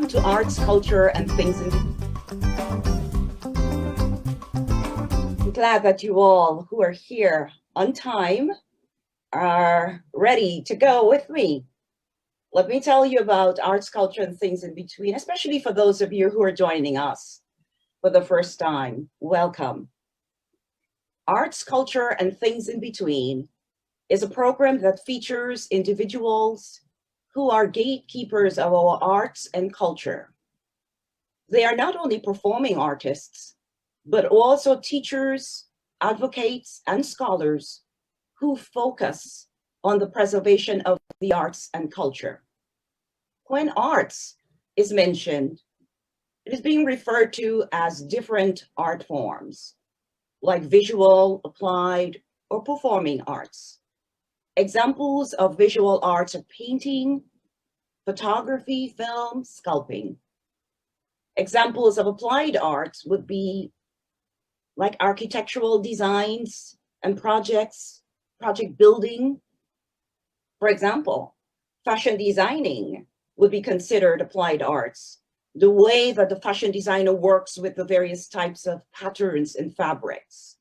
Welcome to Arts, Culture, and Things in. I'm glad that you all who are here on time are ready to go with me. Let me tell you about arts, culture, and things in between, especially for those of you who are joining us for the first time. Welcome. Arts, Culture, and Things in Between is a program that features individuals who are gatekeepers of our arts and culture. They are not only performing artists, but also teachers, advocates, and scholars who focus on the preservation of the arts and culture. When arts is mentioned, it is being referred to as different art forms, like visual, applied, or performing arts. Examples of visual arts are painting, photography, film, sculpting. Examples of applied arts would be like architectural designs and project building. For example, fashion designing would be considered applied arts. The way that the fashion designer works with the various types of patterns and fabrics.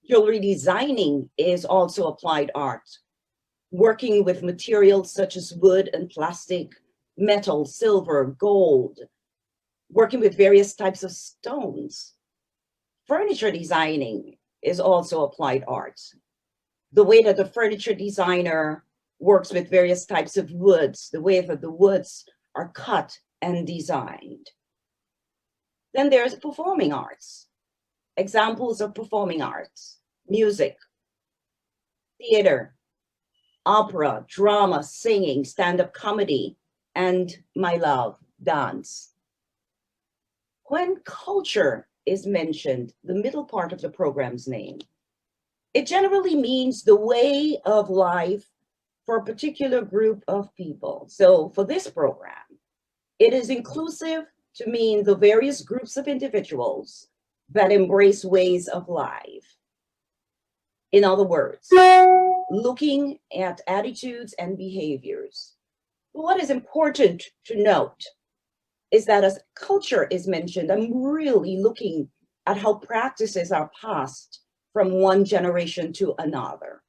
Jewelry designing is also applied art, working with materials such as wood and plastic, metal, silver, gold, working with various types of stones. Furniture designing is also applied art. The way that the furniture designer works with various types of woods, the way that the woods are cut and designed. Then there's performing arts. Examples of performing arts: music, theater, opera, drama, singing, stand-up comedy, and my love, dance. When culture is mentioned, the middle part of the program's name, it generally means the way of life for a particular group of people. So for this program, it is inclusive to mean the various groups of individuals that embrace ways of life. In other words, looking at attitudes and behaviors. What is important to note is that as culture is mentioned, I'm really looking at how practices are passed from one generation to another.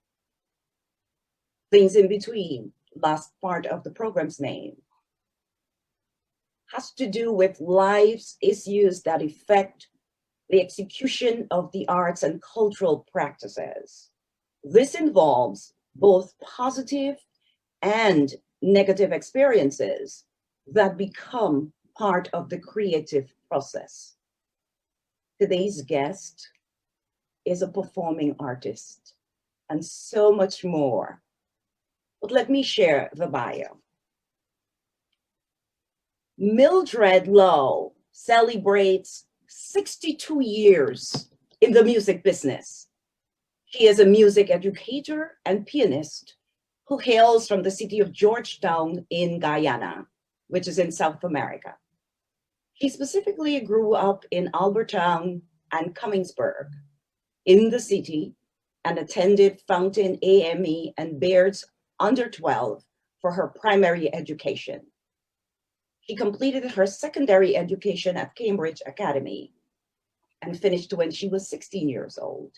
Things in between, last part of the program's name, has to do with life's issues that affect the execution of the arts and cultural practices. This involves both positive and negative experiences that become part of the creative process. Today's guest is a performing artist and so much more. But let me share the bio. Mildred Lowe celebrates 62 years in the music business. She is a music educator and pianist who hails from the city of Georgetown in Guyana, which is in South America. She specifically grew up in Albertown and Cummingsburg in the city and attended Fountain AME and Baird's under 12 for her primary education. She completed her secondary education at Cambridge Academy and finished when she was 16 years old.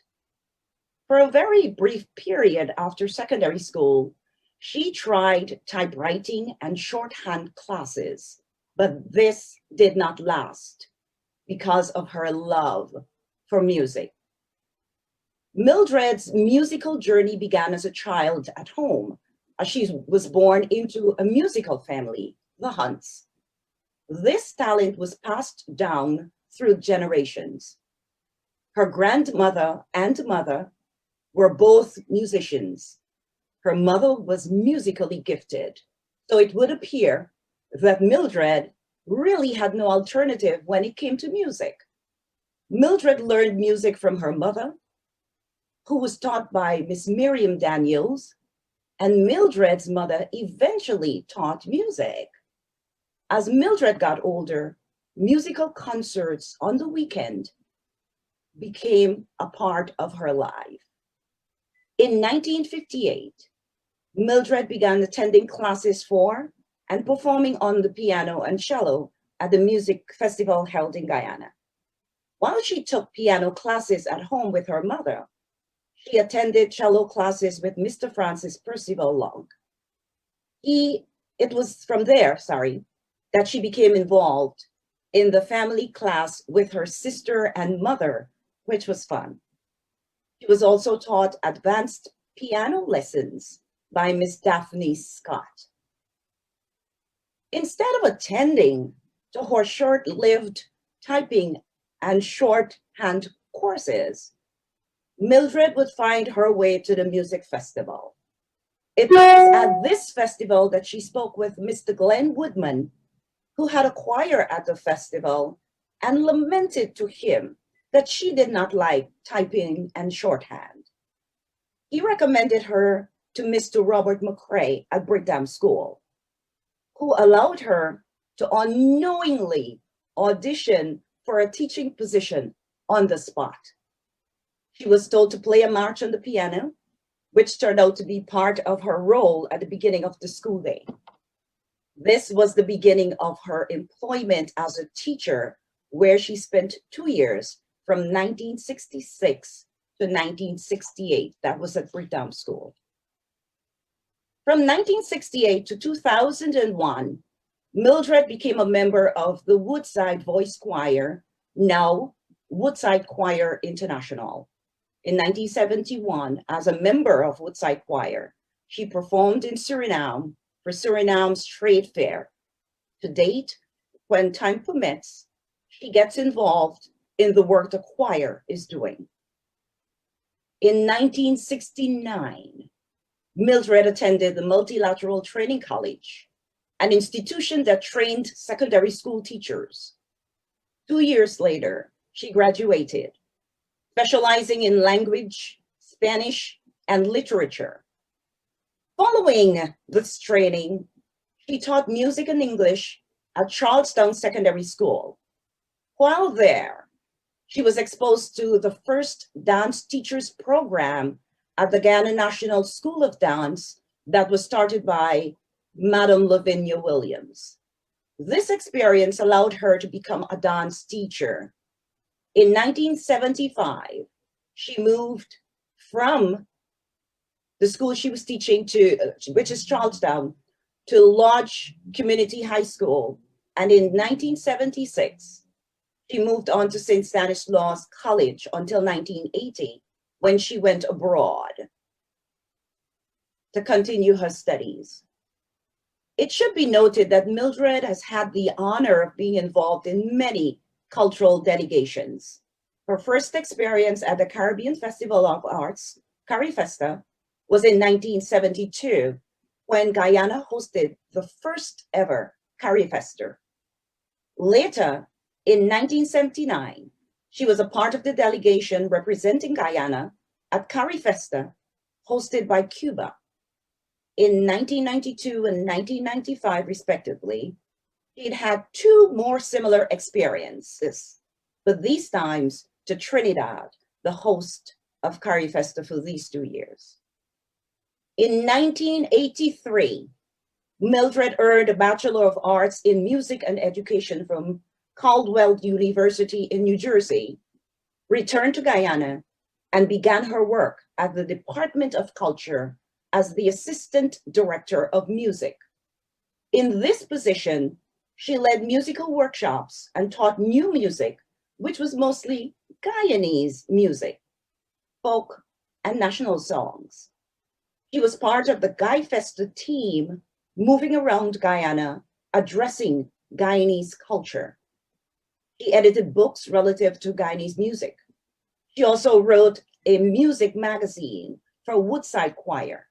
For a very brief period after secondary school, she tried typewriting and shorthand classes, but this did not last because of her love for music. Mildred's musical journey began as a child at home, as she was born into a musical family, the Hunts. This talent was passed down through generations. Her grandmother and mother were both musicians. Her mother was musically gifted, so it would appear that Mildred really had no alternative when it came to music. Mildred learned music from her mother, who was taught by Miss Miriam Daniels, and Mildred's mother eventually taught music. As Mildred got older, musical concerts on the weekend became a part of her life. In 1958, Mildred began attending classes for and performing on the piano and cello at the music festival held in Guyana. While she took piano classes at home with her mother, she attended cello classes with Mr. Francis Percival Lowe. It was from there, that she became involved in the family class with her sister and mother, which was fun. She was also taught advanced piano lessons by Miss Daphne Scott. Instead of attending to her short-lived typing and shorthand courses, Mildred would find her way to the music festival. It was at this festival that she spoke with Mr. Glenn Woodman, who had a choir at the festival, and lamented to him that she did not like typing and shorthand. He recommended her to Mr. Robert McCrae at Brigham School, who allowed her to unknowingly audition for a teaching position on the spot. She was told to play a march on the piano, which turned out to be part of her role at the beginning of the school day. This was the beginning of her employment as a teacher, where she spent 2 years from 1966 to 1968. That was at Brigham School. From 1968 to 2001, Mildred became a member of the Woodside Voice Choir, now Woodside Choir International. In 1971, as a member of Woodside Choir, she performed in Suriname for Suriname's trade fair. To date, when time permits, she gets involved in the work the choir is doing. In 1969, Mildred attended the Multilateral Training College, an institution that trained secondary school teachers. 2 years later, she graduated, specializing in language, Spanish, and literature. Following this training, she taught music and English at Charlestown Secondary School. While there, she was exposed to the first dance teachers program at the Ghana National School of Dance that was started by Madam Lavinia Williams. This experience allowed her to become a dance teacher. In 1975, she moved from the school she was teaching to, which is Charlestown, to Lodge Community High School. And in 1976, she moved on to St. Stanislaus College until 1980, when she went abroad to continue her studies. It should be noted that Mildred has had the honor of being involved in many cultural delegations. Her first experience at the Caribbean Festival of Arts, CariFesta, was in 1972, when Guyana hosted the first ever CariFesta. Later, in 1979, she was a part of the delegation representing Guyana at CariFesta, hosted by Cuba. In 1992 and 1995, respectively, she'd had 2 more similar experiences, but these times to Trinidad, the host of CariFesta for these 2 years. In 1983, Mildred earned a Bachelor of Arts in Music and Education from Caldwell University in New Jersey, returned to Guyana, and began her work at the Department of Culture as the Assistant Director of Music. In this position, she led musical workshops and taught new music, which was mostly Guyanese music, folk, and national songs. She was part of the GuyFesta team, moving around Guyana, addressing Guyanese culture. She edited books relative to Guyanese music. She also wrote a music magazine for Woodside Choir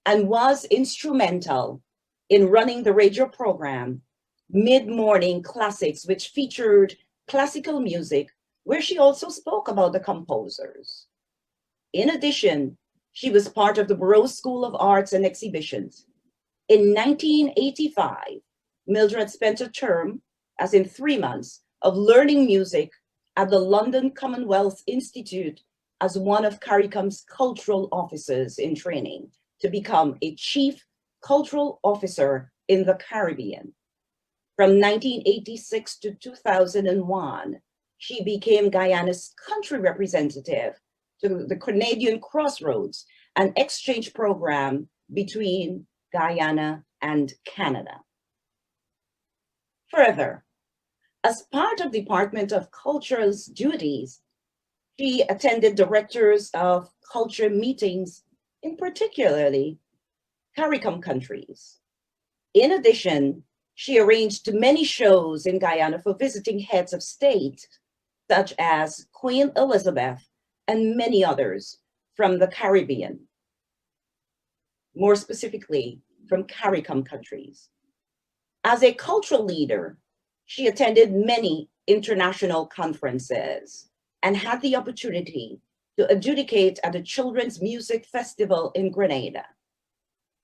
and was instrumental in running the radio program Mid-Morning Classics, which featured classical music, where she also spoke about the composers. In addition, she was part of the Burroughs School of Arts and Exhibitions. In 1985, Mildred spent a term, as in 3 months, of learning music at the London Commonwealth Institute as one of CARICOM's cultural officers in training to become a chief cultural officer in the Caribbean. From 1986 to 2001, she became Guyana's country representative to the Canadian Crossroads, an exchange program between Guyana and Canada. Further, as part of Department of Culture's duties, she attended directors of culture meetings in particularly CARICOM countries. In addition, she arranged many shows in Guyana for visiting heads of state, such as Queen Elizabeth and many others from the Caribbean, more specifically from CARICOM countries. As a cultural leader, she attended many international conferences and had the opportunity to adjudicate at the Children's Music Festival in Grenada.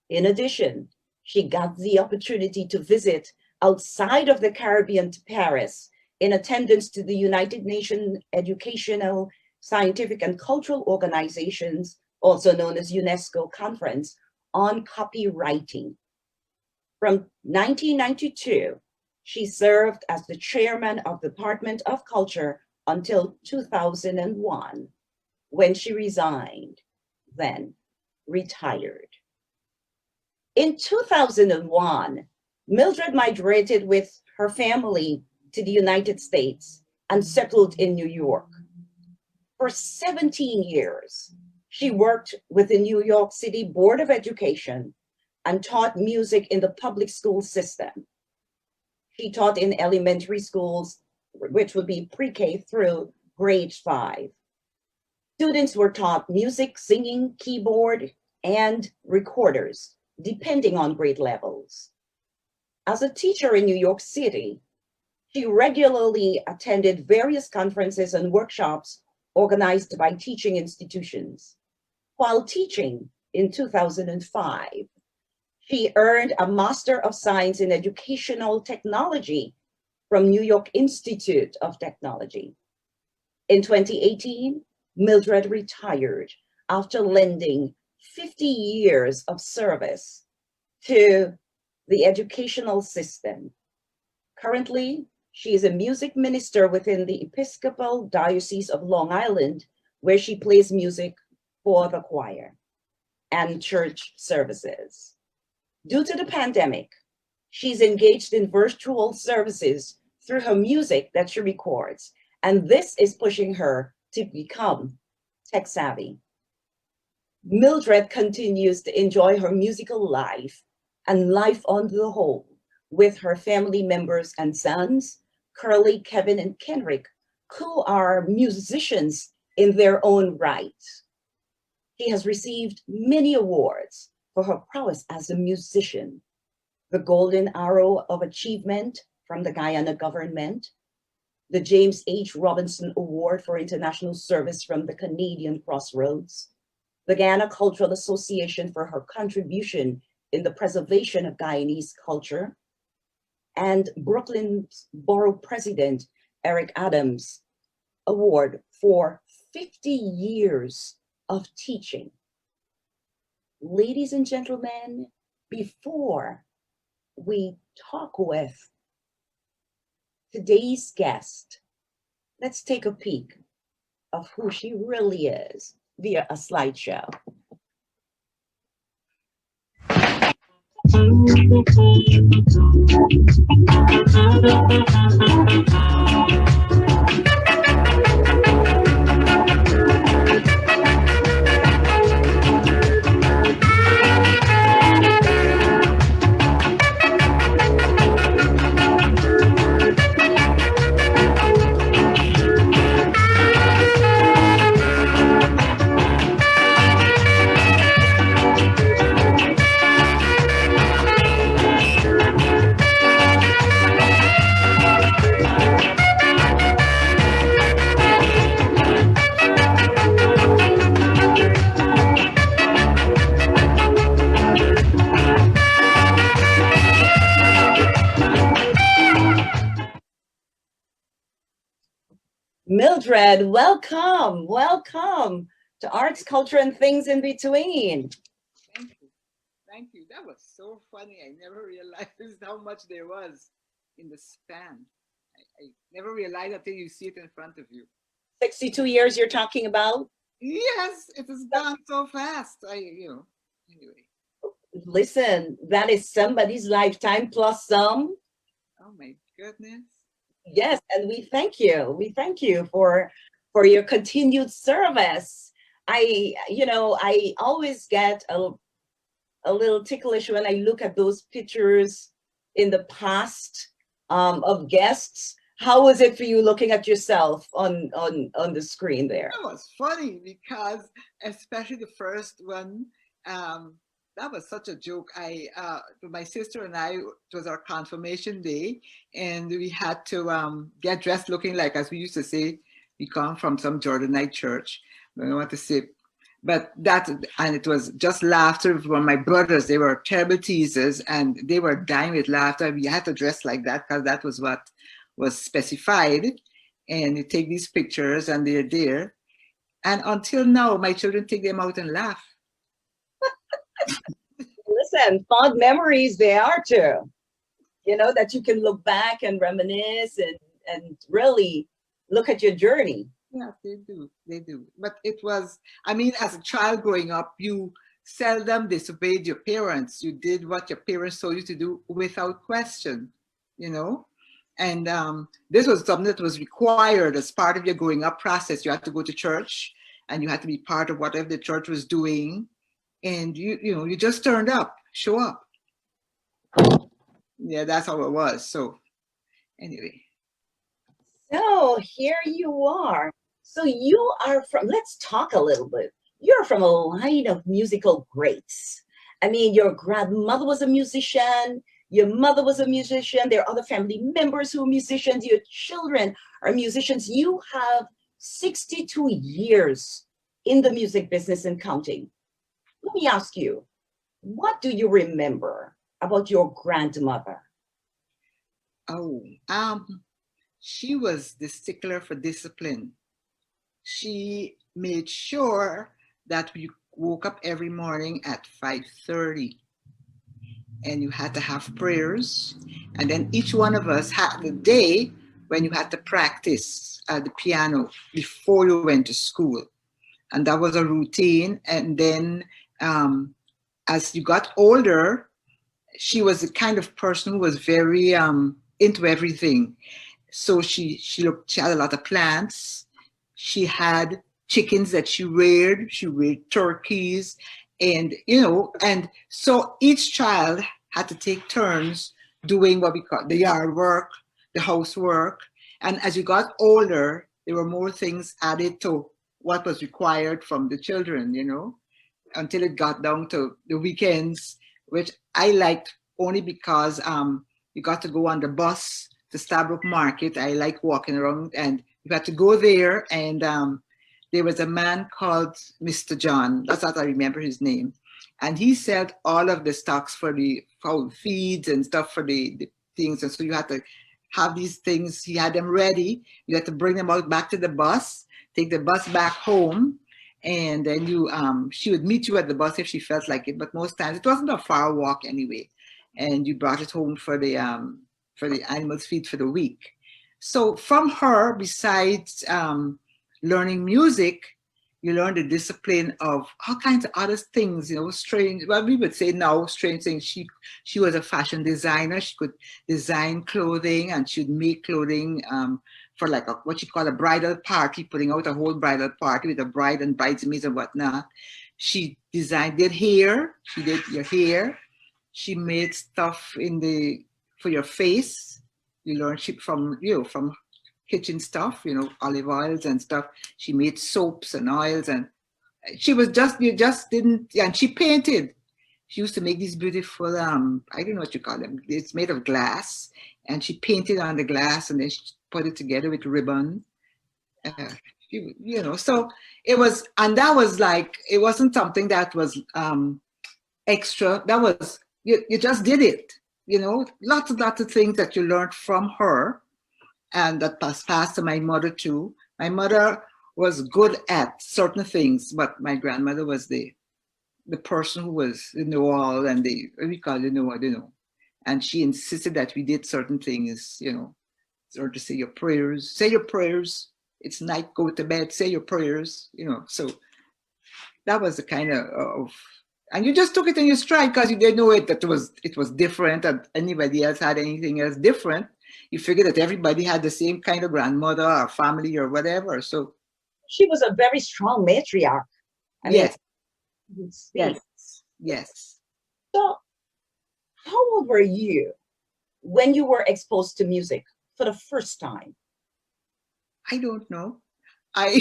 In addition, she got the opportunity to visit outside of the Caribbean to Paris in attendance to the United Nations Educational, Scientific, and Cultural Organizations, also known as UNESCO Conference on Copywriting. From 1992, she served as the chairman of the Department of Culture until 2001, when she resigned, then retired. In 2001, Mildred migrated with her family to the United States and settled in New York. For 17 years, she worked with the New York City Board of Education and taught music in the public school system. She taught in elementary schools, which would be pre-K through grade 5. Students were taught music, singing, keyboard, and recorders, depending on grade levels. As a teacher in New York City, she regularly attended various conferences and workshops organized by teaching institutions. While teaching in 2005, she earned a Master of Science in Educational Technology from New York Institute of Technology. In 2018, Mildred retired after lending 50 years of service to the educational system. Currently, she is a music minister within the Episcopal Diocese of Long Island, where she plays music for the choir and church services. Due to the pandemic, she's engaged in virtual services through her music that she records, and this is pushing her to become tech savvy. Mildred continues to enjoy her musical life and life on the whole with her family members and sons, Curly, Kevin, and Kenrick, who are musicians in their own right. She has received many awards for her prowess as a musician: the Golden Arrow of Achievement from the Guyana government, the James H. Robinson Award for International Service from the Canadian Crossroads, the Guyana Cultural Association for her contribution in the preservation of Guyanese culture, and Brooklyn's Borough President Eric Adams Award for 50 years of teaching. Ladies and gentlemen, before we talk with today's guest, let's take a peek of who she really is via a slideshow. Mildred, welcome, welcome to Arts, Culture, and Things in Between. Thank you. Thank you. That was so funny. I never realized how much there was in the span. I never realized until you see it in front of you. 62 years you're talking about? Yes, it has gone so fast. Anyway. Listen, that is somebody's lifetime plus some. Oh my goodness. Yes, and we thank you. We thank you for your continued service. I always get a little ticklish when I look at those pictures in the past of guests. How was it for you looking at yourself on the screen there? That was funny because especially the first one, that was such a joke. My sister and I, it was our confirmation day, and we had to get dressed looking like, as we used to say, we come from some Jordanite church. I don't know what to say, but and it was just laughter from my brothers. They were terrible teasers, and they were dying with laughter. We had to dress like that because that was what was specified. And you take these pictures, and they're there. And until now, my children take them out and laugh. Listen, fond memories they are too. That you can look back and reminisce and really look at your journey. Yeah, they do. They do. But it was, I mean, as a child growing up, you seldom disobeyed your parents. You did what your parents told you to do without question, you know? And this was something that was required as part of your growing up process. You had to go to church and you had to be part of whatever the church was doing. And you just turned up, show up. Yeah, that's how it was. So anyway. So here you are. So you are let's talk a little bit. You're from a line of musical greats. I mean, your grandmother was a musician. Your mother was a musician. There are other family members who are musicians. Your children are musicians. You have 62 years in the music business and counting. Let me ask you, what do you remember about your grandmother? Oh, she was the stickler for discipline. She made sure that we woke up every morning at 5:30. And you had to have prayers. And then each one of us had the day when you had to practice the piano before you went to school. And that was a routine. And then as you got older, she was the kind of person who was very into everything. So she had a lot of plants. She had chickens that she reared. She reared turkeys. And so each child had to take turns doing what we call the yard work, the housework. And as you got older, there were more things added to what was required from the children, until it got down to the weekends, which I liked only because you got to go on the bus to Stabrook Market. I like walking around, and you had to go there, and there was a man called Mr. John. That's what I remember his name. And he sold all of the stocks for the fowl feeds and stuff for the things. And so you had to have these things. He had them ready. You had to bring them out back to the bus, take the bus back home. And then she would meet you at the bus if she felt like it. But most times it wasn't a far walk anyway. And you brought it home for the animals' feed for the week. So from her, besides learning music, you learn the discipline of all kinds of other things, strange. Well, we would say now strange things. She was a fashion designer. She could design clothing, and she'd make clothing for like what you call a bridal party, putting out a whole bridal party with a bride and bridesmaids and whatnot. She did hair. She did your hair. She made stuff for your face. You learn from kitchen stuff, olive oils and stuff. She made soaps and oils, and and she painted. She used to make these beautiful, I don't know what you call them. It's made of glass, and she painted on the glass, and then she put it together with ribbon. So it was, and that was like, it wasn't something that was extra. That was, you just did it, lots of things that you learned from her. And that passed to my mother too. My mother was good at certain things, but my grandmother was the the person who was the know-all, and we call it know, and she insisted that we did certain things, or to say your prayers. It's night, go to bed, say your prayers, So that was the kind of and you just took it in your stride because you didn't know that it was different, and anybody else had anything else different. You figured that everybody had the same kind of grandmother or family or whatever. So She was a very strong matriarch. I mean, yes, would speak. yes, yes. So, how old were you when you were exposed to music for the first time? I don't know. I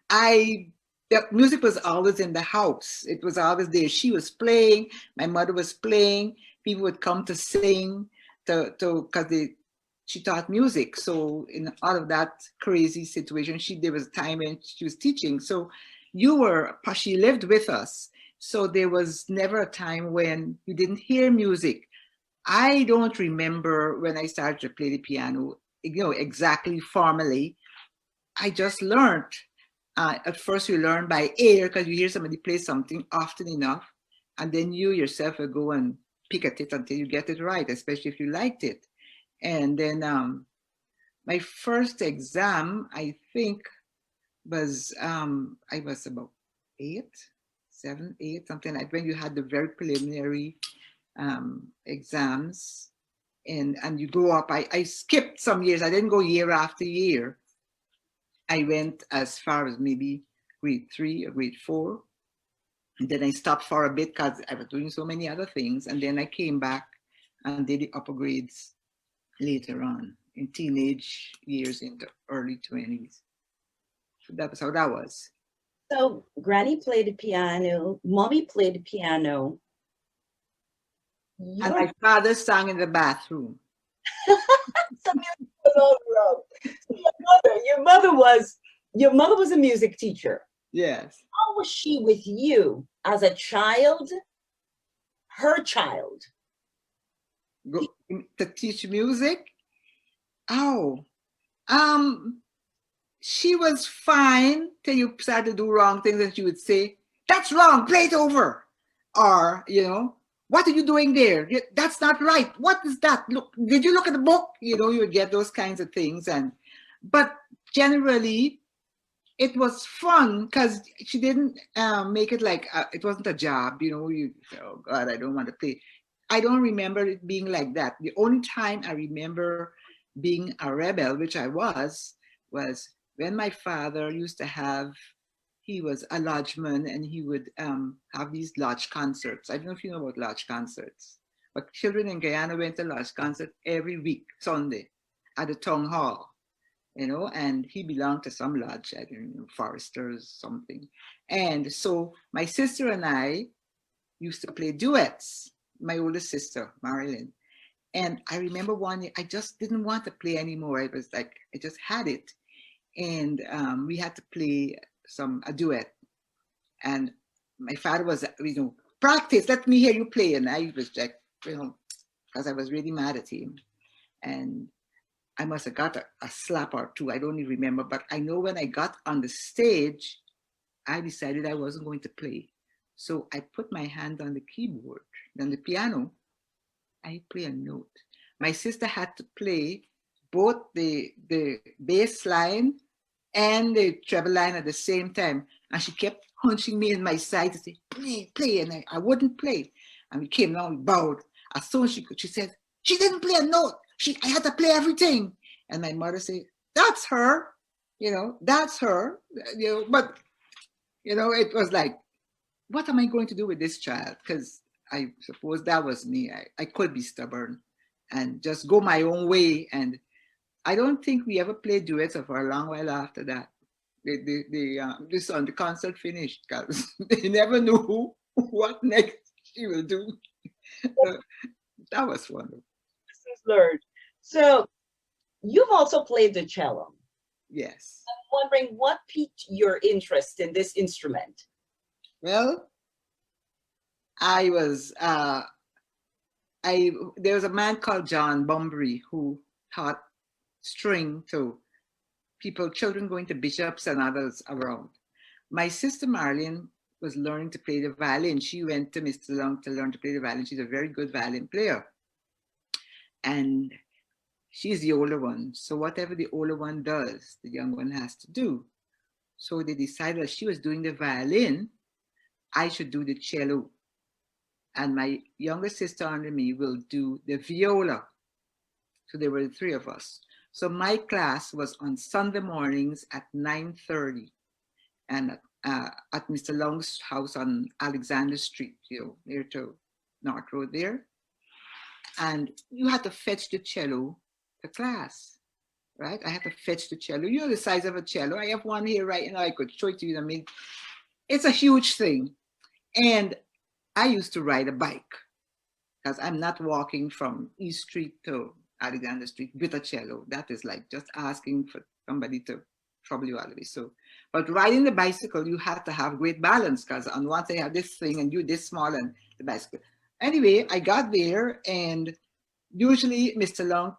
I the music was always in the house. It was always there. She was playing, my mother was playing, people would come to sing to because she taught music. So in all of that crazy situation, there was a time when she was teaching. So she lived with us. So there was never a time when you didn't hear music. I don't remember when I started to play the piano, exactly formally. I just learned. At first, you learn by ear because you hear somebody play something often enough, and then you yourself will go and pick at it until you get it right, especially if you liked it. And then my first exam, I think, was I was about 8, 7, 8, something like when you had the very preliminary exams, and you go up. I skipped some years. I didn't go year after year. I went as far as maybe grade 3 or grade 4. And then I stopped for a bit because I was doing so many other things. And then I came back and did the upper grades later on in teenage years, in the early 20s. So that was how that was. So, Granny played the piano, Mommy played the piano. And Your my father sang in the bathroom. so music was all around. So your mother was a music teacher. Yes. How was she with you as a child? Her child. Go to teach music. Oh, um, she was fine till you started to do wrong things, and she would say, "That's wrong, play it over." Or, "What are you doing there? That's not right. What is that? Look, did you look at the book?" You would get those kinds of things. But generally, it was fun because she didn't make it like it wasn't a job. You say, "Oh God, I don't want to play." I don't remember it being like that. The only time I remember being a rebel, which I was when my father used to have. He was a lodgeman, and he would have these lodge concerts. I don't know if you know about lodge concerts, but children in Guyana went to lodge concert every week, Sunday, at the town hall. And he belonged to some lodge, I don't know, Foresters, something. And so my sister and I used to play duets, my older sister, Marilyn. And I remember one year, I just didn't want to play anymore. I was like, I just had it. And we had to play a duet. And my father was, "Practice, let me hear you play." And I was like, because I was really mad at him. And I must have got a slap or two. I don't even remember. But I know when I got on the stage, I decided I wasn't going to play. So I put my hand on the keyboard, on the piano. I play a note. My sister had to play both the bass line and the treble line at the same time. And she kept punching me in my side to say, "Play, play." And I wouldn't play. And we came down, we bowed. As soon as she said, "She didn't play a note. I had to play everything." And my mother said, "That's her, that's her." But, it was like, what am I going to do with this child? Because I suppose that was me. I could be stubborn and just go my own way. And I don't think we ever played duets for a long while after that. The concert finished because they never knew what next she will do. That was wonderful. Lessons learned. So you've also played the cello. Yes. I'm wondering what piqued your interest in this instrument. Well, I was there was a man called John Bunbury who taught string to children going to bishops and others around. My sister Marilyn was learning to play the violin. She went to Mr. Long to learn to play the violin. She's a very good violin player. And she's the older one. So whatever the older one does, the young one has to do. So they decided that she was doing the violin, I should do the cello. And my younger sister under me will do the viola. So there were the three of us. So my class was on Sunday mornings at 9:30 and at Mr. Long's house on Alexander Street, near to North Road there. And you had to fetch the cello to class, right? I had to fetch the cello. You know the size of a cello. I have one here right now. I could show it to you. I mean, it's a huge thing. And I used to ride a bike because I'm not walking from East Street to Alexander Street with a cello. That is like just asking for somebody to trouble you all the way. So, but riding the bicycle, you have to have great balance because on one side you have this thing and you this small and the bicycle. Anyway, I got there and usually Mr. Long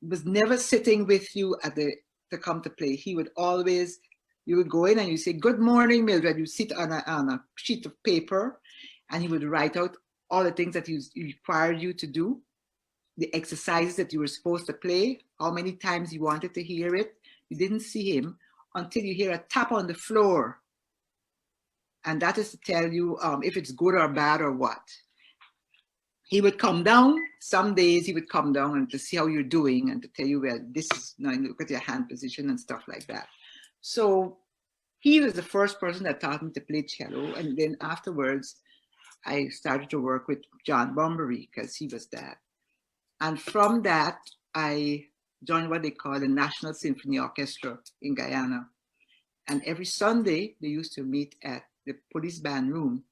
was never sitting with you to come to play. He would always, you would go in and you say, "Good morning, Mildred." You sit on a sheet of paper and he would write out all the things that he required you to do, the exercises that you were supposed to play, how many times you wanted to hear it. You didn't see him until you hear a tap on the floor. And that is to tell you if it's good or bad or what. He would come down. Some days he would come down and to see how you're doing and to tell you, well, this is, look at your hand position and stuff like that. So he was the first person that taught me to play cello. And then afterwards, I started to work with John Bombery because he was that. And from that, I joined what they call the National Symphony Orchestra in Guyana. And every Sunday, they used to meet at the police band room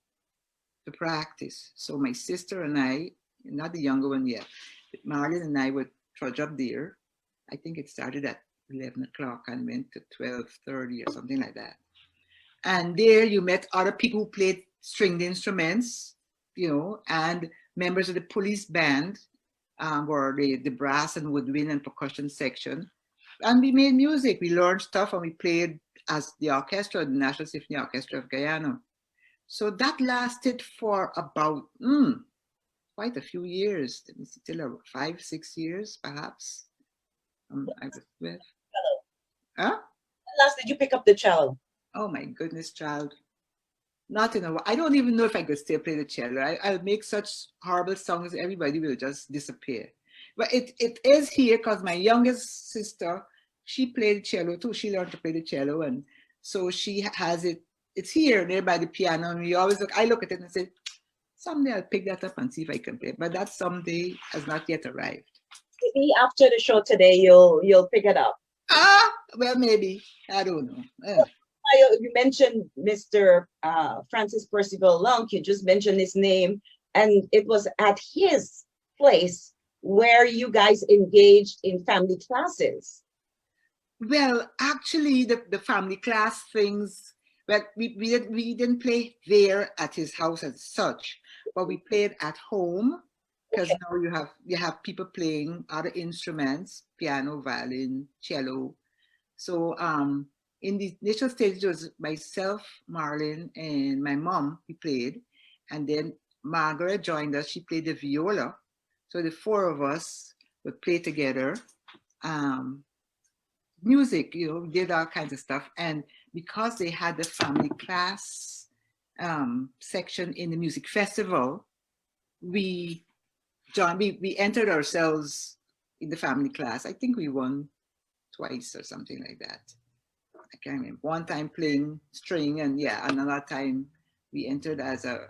to practice. So my sister and I, not the younger one yet, but Marlene and I would trudge up there. I think it started at 11 o'clock and went to 12:30 or something like that. And there you met other people who played stringed instruments, and members of the police band were the brass and woodwind and percussion section. And we made music, we learned stuff, and we played as the orchestra, the National Symphony Orchestra of Guyana. So that lasted for about quite a few years, still 5-6 years, perhaps. I was with. Huh? When last did you pick up the cello? Oh my goodness, child. Not in a while. I don't even know if I could still play the cello. I'll make such horrible songs, everybody will just disappear. But it is here because my youngest sister, she played the cello too. She learned to play the cello. And so she has it. It's here there by the piano. And we always I look at it and say, someday I'll pick that up and see if I can play. But that someday has not yet arrived. Maybe after the show today, you'll pick it up. Well, maybe. I don't know. You mentioned Mr. Francis Percival Long. You just mentioned his name, and it was at his place where you guys engaged in family classes. Well, actually, the family class things, but we didn't play there at his house as such, but we played at home because now you have people playing other instruments, piano, violin, cello. So in the initial stage, it was myself, Marlene, and my mom, we played. And then Margaret joined us. She played the viola. So the four of us would play together. Music, we did all kinds of stuff. And because they had the family class section in the music festival, we entered ourselves in the family class. I think we won twice or something like that. I can't remember. One time playing string, and another time we entered as a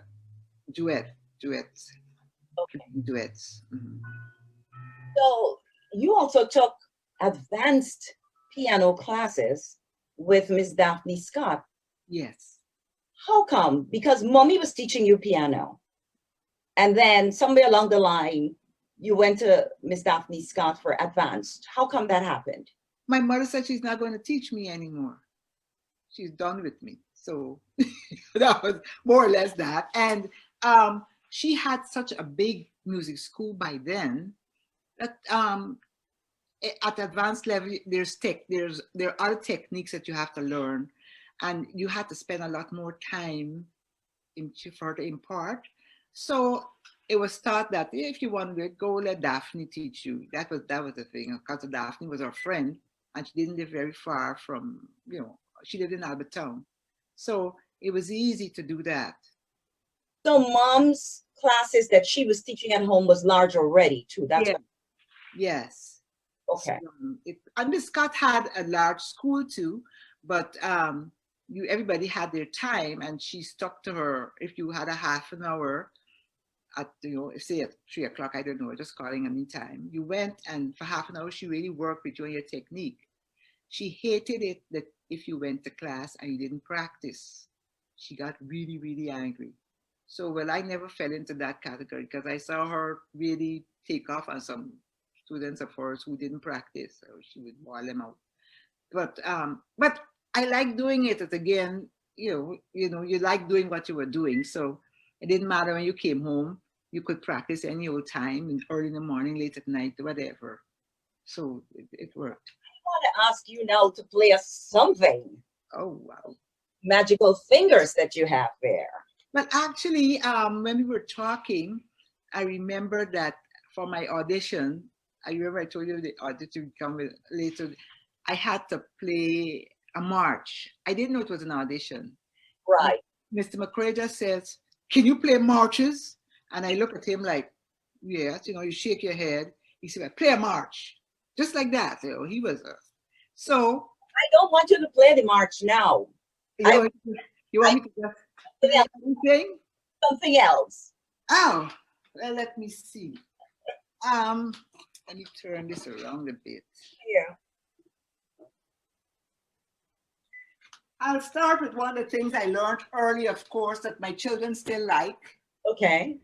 duets. Okay. Duets. Mm-hmm. So you also took advanced piano classes with Miss Daphne Scott. Yes. How come? Because mommy was teaching you piano. And then somewhere along the line, you went to Miss Daphne Scott for advanced. How come that happened? My mother said she's not going to teach me anymore. She's done with me. So that was more or less that. And she had such a big music school by then that at advanced level, there are other techniques that you have to learn. and you had to spend a lot more time for her to impart. So it was thought that if you want to go, let Daphne teach you. That was the thing. Because Daphne was our friend, and she didn't live very far from, she lived in Albertown. So it was easy to do that. So mom's classes that she was teaching at home was large already too. That's Yeah. what, Yes. okay. So, and Miss Scott had a large school too, but everybody had their time, and she stuck to her. If you had a half an hour at, say at 3 o'clock, I don't know, just calling any time, you went, and for half an hour she really worked with you on your technique. She hated it that if you went to class and you didn't practice. She got really, really angry. So, well, I never fell into that category because I saw her really take off on some students of hers who didn't practice. So she would wall them out. But I like doing it. As again, you like doing what you were doing. So it didn't matter when you came home. You could practice any old time, early in the morning, late at night, whatever. So it worked. I want to ask you now to play us something. Oh, wow. Magical fingers that you have there. But actually, when we were talking, I remember that for my audition, I remember I told you the audition would come later. I had to play a march. I didn't know it was an audition. Right. Mr. McCrae just says, "Can you play marches?" And I look at him like, "Yes." You shake your head. He said, "Play a march," just like that. He was. So I don't want you to play the march now. you want me to just play anything? Something else. Oh, well, let me see. Let me turn this around a bit. Yeah. I'll start with one of the things I learned early, of course, that my children still like. Okay.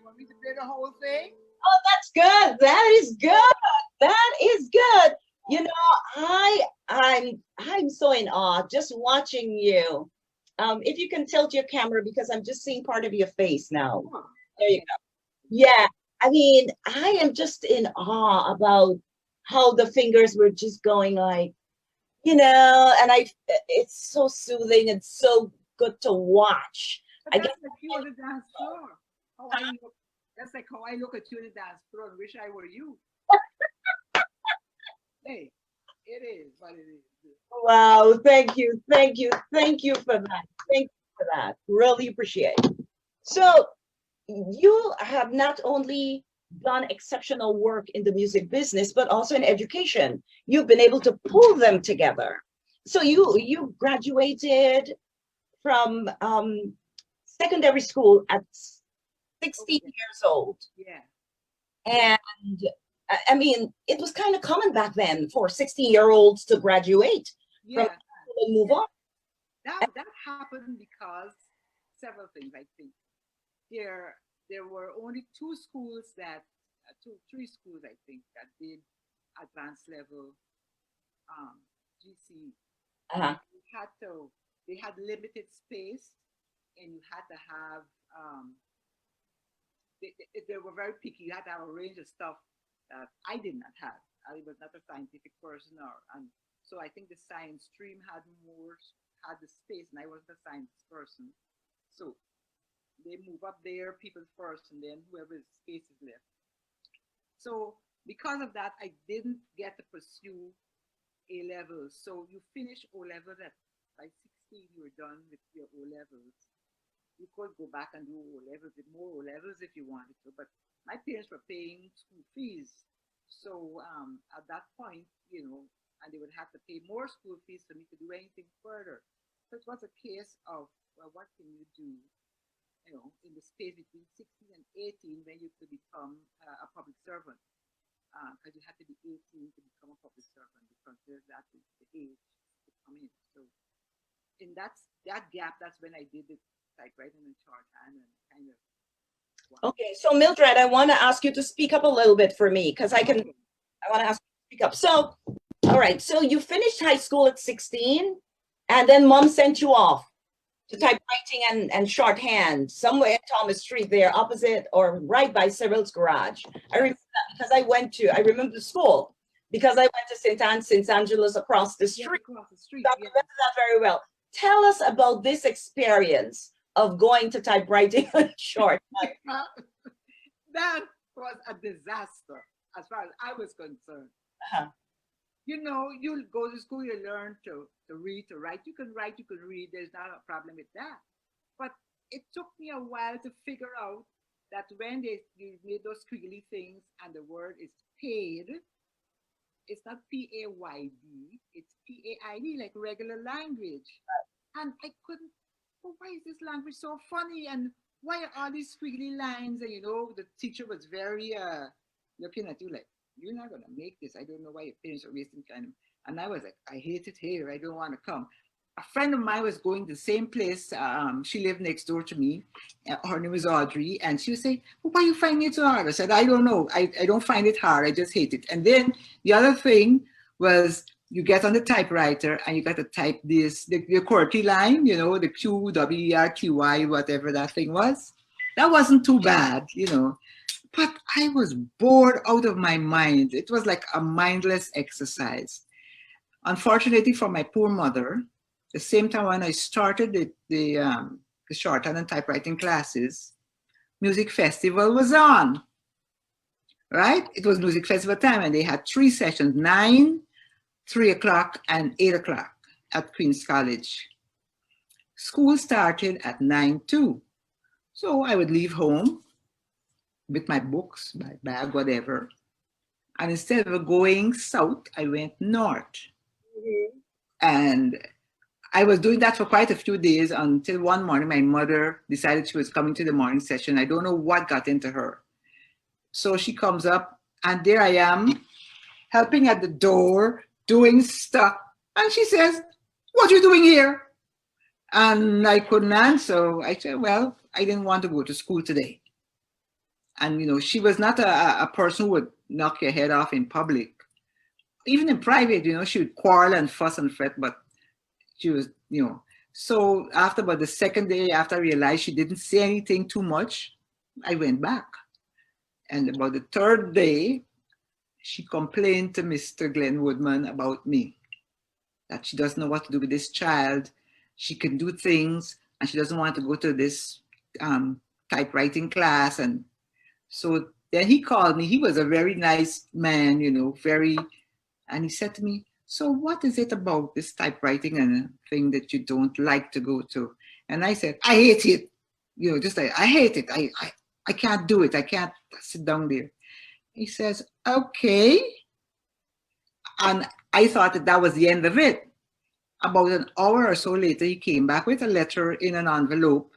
Want me to play the whole thing? Oh, that's good. That is good. That is good. I'm so in awe just watching you. If you can tilt your camera because I'm just seeing part of your face now. There you go. Yeah. I mean, I am just in awe about how the fingers were just going like, and it's so soothing and so good to watch. But that's like you on the dance floor. That's like how I look at you on the dance floor and wish I were you. Hey, it is what it is. Wow, thank you, thank you, thank you for that. Thank you for that. Really appreciate it. So you have not only done exceptional work in the music business, but also in education. You've been able to pull them together. So you graduated from secondary school at 16 years old. Yeah. And I mean, it was kind of common back then for 16-year-olds to graduate from school and move on. That happened because several things, I think. There were only three schools, I think, that did advanced level GC. Uh-huh. We had to they had limited space, and you had to have they were very picky. You had to have a range of stuff that I did not have. I was not a scientific person, and so I think the science stream had the space, and I wasn't a science person. So they move up there, people first, and then whoever space is left. So because of that, I didn't get to pursue A levels. So you finish O levels at by 16, you were done with your O levels. You could go back and do O levels, more O levels if you wanted to, but my parents were paying school fees. So at that point, and they would have to pay more school fees for me to do anything further. So it was a case of, well, what can you do, in the space between 16 and 18 when you could become a public servant. Because you had to be 18 to become a public servant, because that is the age to come in. So in that gap, that's when I did the typewriting and shorthand and kind of. Wow. Okay, so Mildred, I want to ask you to speak up a little bit for me, because I want to ask you to speak up. So, all right, so you finished high school at 16, and then mom sent you off to typewriting and shorthand somewhere in Thomas Street there, opposite or right by Cyril's garage. I remember that because I remember the school because I went to St. Anne's, St. Angela's across the street. Yeah, across the street. So I remember that very well. Tell us about this experience of going to typewriting and shorthand. That was a disaster as far as I was concerned. You'll go to school, you learn to read, to write. You can write, you can read. There's not a problem with that. But it took me a while to figure out that when you made those squiggly things and the word is paid, it's not P-A-Y-D, it's P-A-I-D, like regular language. And I couldn't, why is this language so funny? And why are all these squiggly lines? And the teacher was very looking at you like, you're not going to make this. I don't know why your parents are wasting time. And I was like, I hate it here. I don't want to come. A friend of mine was going to the same place. She lived next door to me. Her name was Audrey. And she was saying, well, why are you finding it so hard? I said, I don't know. I don't find it hard. I just hate it. And then the other thing was you get on the typewriter and you got to type the QWERTY line, the Q, W, E, R, Q, Y, whatever that thing was. That wasn't too bad, But I was bored out of my mind. It was like a mindless exercise. Unfortunately for my poor mother, the same time when I started the shorthand and typewriting classes, Music Festival was on, right? It was Music Festival time, and they had 3 sessions, 9, 3 o'clock, and 8 o'clock at Queen's College. School started at 9 too. So I would leave home with my books, my bag, whatever. And instead of going south, I went north. And I was doing that for quite a few days until one morning my mother decided she was coming to the morning session. I don't know what got into her. So she comes up, and there I am helping at the door, doing stuff. And she says, what are you doing here? And I couldn't answer. I said, well, I didn't want to go to school today. And, she was not a person who would knock your head off in public. Even in private, she would quarrel and fuss and fret, but she was, So after about the second day, after I realized she didn't say anything too much, I went back. And about the third day, she complained to Mr. Glenn Woodman about me, that she doesn't know what to do with this child. She can do things, and she doesn't want to go to this typewriting class. And so then he called me. He was a very nice man, and he said to me, so what is it about this typewriting and thing that you don't like to go to? And I said, I hate it. Just like, I hate it. I can't do it. I can't sit down there. He says, okay. And I thought that was the end of it. About an hour or so later, he came back with a letter in an envelope.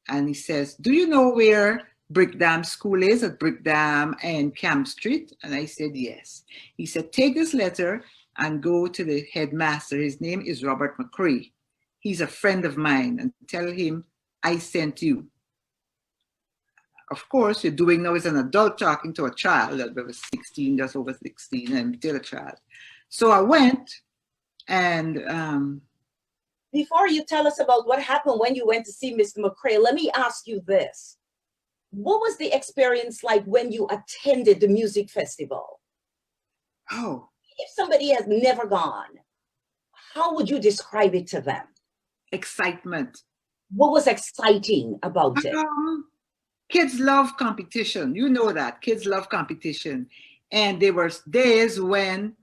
And he says, do you know where Brickdam School is, at Brickdam and Camp Street? And I said, yes. He said, take this letter and go to the headmaster. His name is Robert McCrae. He's a friend of mine, and tell him I sent you. Of course, you're doing now as an adult talking to a child that was 16, just over 16, and still a child. So I went, and before you tell us about what happened when you went to see Mr. McCrae, let me ask you this. What was the experience like when you attended the music festival? Oh, If somebody has never gone, how would you describe it to them? excitement. What was exciting about it? Kids love competition. You know that. Kids love competition. And there were days when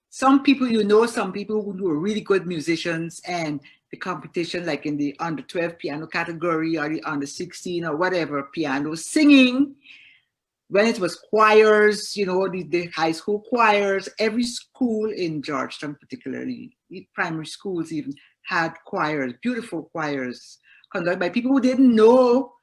some people, some people who were really good musicians, and the competition, like in the under 12 piano category or the under 16 or whatever piano, singing, when it was choirs, the high school choirs, every school in Georgetown, particularly, primary schools even, had choirs, beautiful choirs, conducted by people who didn't know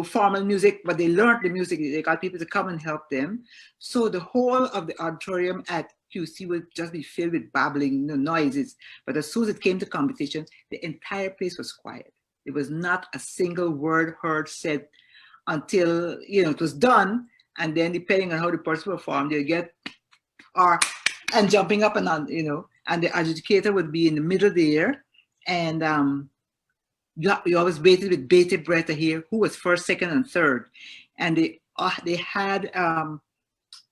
formal music, but they learned the music. They got people to come and help them. So the whole of the auditorium at QC would just be filled with babbling, noises. But as soon as it came to competition, the entire place was quiet. There was not a single word heard said until it was done. And then depending on how the person performed, they'd get and jumping up and on, and the adjudicator would be in the middle there. And you always waited with bated breath to hear who was first, second, and third. And they had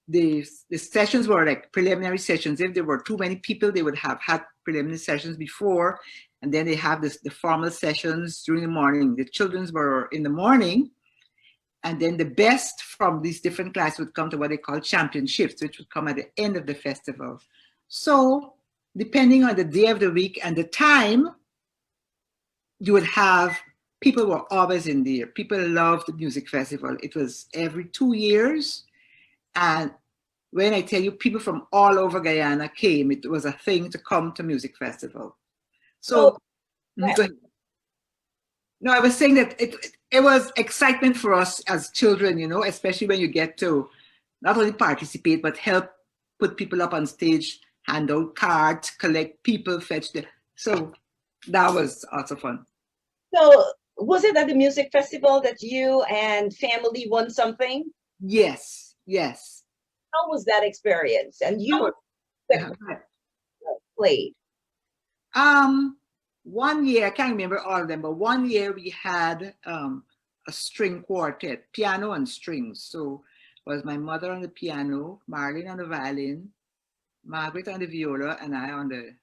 the sessions were like preliminary sessions. If there were too many people, they would have had preliminary sessions before, and then they have the formal sessions during the morning. The children's were in the morning, and then the best from these different classes would come to what they call championships, which would come at the end of the festival. So depending on the day of the week and the time, you would have, people were always in there. People loved the music festival. It was every 2 years. And when I tell you, people from all over Guyana came, it was a thing to come to music festival. So, no, I was saying that it was excitement for us as children, especially when you get to not only participate, but help put people up on stage, hand out cards, collect people, fetch them. So that was also fun. So was it at the music festival that you and family won something? Yes, yes. How was that experience? And you played? 1 year, I can't remember all of them, but 1 year we had a string quartet, piano and strings. So it was my mother on the piano, Marlene on the violin, Margaret on the viola, and I on the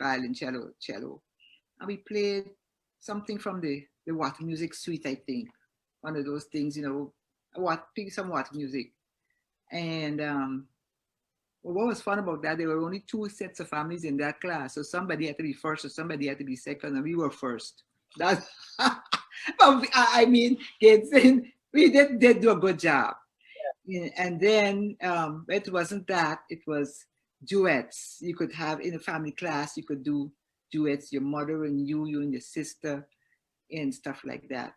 violin, cello. And we played something from the Watt Music Suite, I think. One of those things, some Watt music. And what was fun about that, there were only 2 sets of families in that class. So somebody had to be first or somebody had to be second, and we were first. That's, I mean, kids, we did do a good job. Yeah. And then it wasn't that, it was duets. You could have in a family class, you could do duets, your mother and you and your sister, and stuff like that.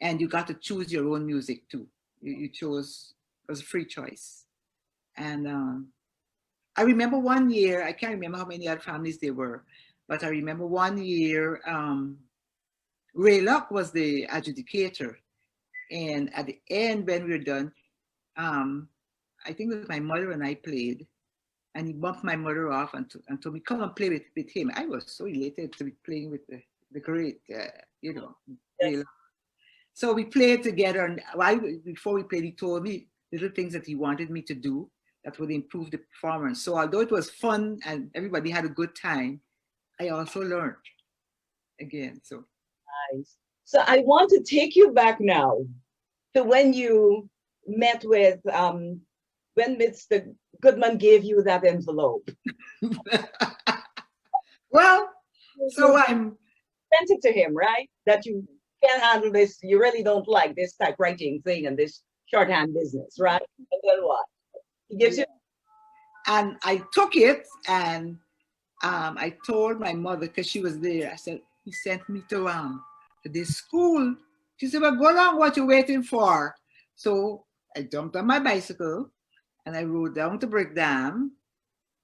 And you got to choose your own music too. You chose, it was a free choice. And I remember 1 year, I can't remember how many other families there were, but I remember 1 year, Ray Luck was the adjudicator. And at the end, when we were done, I think it was my mother and I played, and he bumped my mother off and told me, come and play with him. I was so elated to be playing with the great, Ray Luck. So we played together, and before we played, he told me little things that he wanted me to do that would improve the performance. So although it was fun and everybody had a good time, I also learned again. So nice. So I want to take you back now to when you met with when Mr. Goodman gave you that envelope. Well, so I'm sent it to him, right? That you can't handle this, you really don't like this typewriting thing and this shorthand business, right? And then what? He gives you. And I took it, and I told my mother, because she was there, I said, he sent me to this school. She said, well, go along, what you waiting for? So I jumped on my bicycle and I rode down to Brickdam,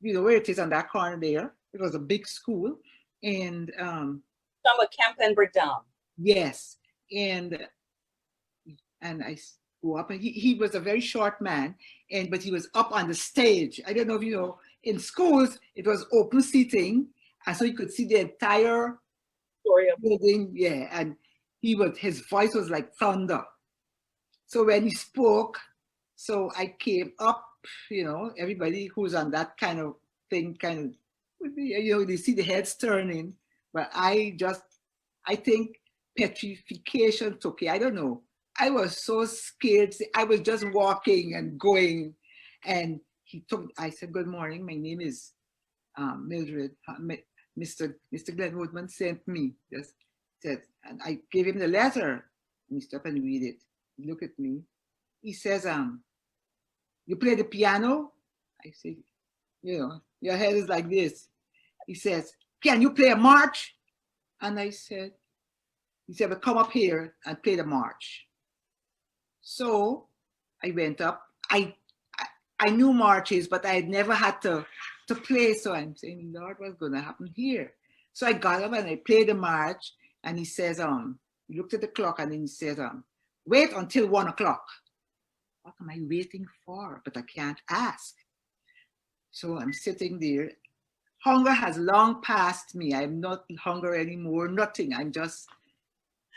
where it is on that corner there. It was a big school. And Summer Camp and Brickdam. Yes. And I go up, and he was a very short man, but he was up on the stage. I don't know if you know, in schools, it was open seating, and so you could see the entire auditorium. building, yeah, and his voice was like thunder. So when he spoke, so I came up, everybody who's on that kind of thing, they see the heads turning, but I think petrification took it. I don't know. I was so scared. I was just walking and going, and I said, "Good morning. My name is Mildred." Mr. Glenn Woodman sent me. Just said, and I gave him the letter. And he stopped and read it. He looked at me. He says, "You play the piano?" I said, "Your head is like this." He says, "Can you play a march?" And he said, "Well, come up here and play the march." So I went up. I knew marches, but I had never had to play. So I'm saying, Lord, what's going to happen here? So I got up and I played the march. And he says, he looked at the clock and then he says, wait until 1 o'clock. What am I waiting for? But I can't ask. So I'm sitting there. Hunger has long passed me. I'm not hungry anymore, nothing. I'm just,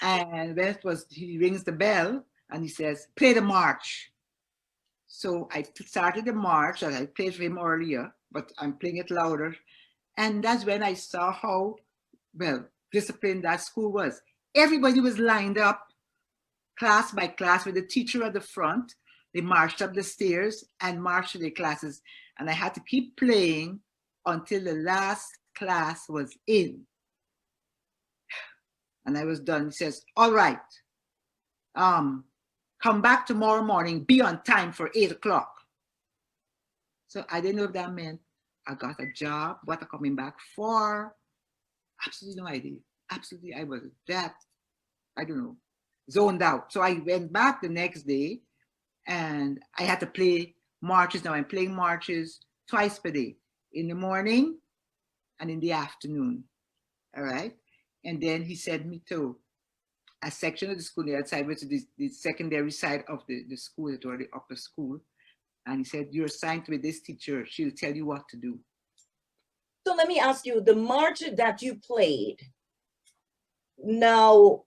and when he rings the bell and he says, play the march. So I started the march that I played for him earlier, but I'm playing it louder. And that's when I saw how, well, disciplined that school was. Everybody was lined up, class by class, with the teacher at the front. They marched up the stairs and marched to their classes. And I had to keep playing until the last class was in. And I was done. He says, all right, come back tomorrow morning, be on time for 8 o'clock. So I didn't know if that meant I got a job, what I'm coming back for. Absolutely no idea. Absolutely, I was that, I don't know, zoned out. So I went back the next day and I had to play marches. Now I'm playing marches twice per day, in the morning and in the afternoon. All right. And then he sent me to a section of the school outside, which is the secondary side of the school, or the upper school. And he said, you're assigned to this teacher. She'll tell you what to do. So let me ask you, the march that you played, now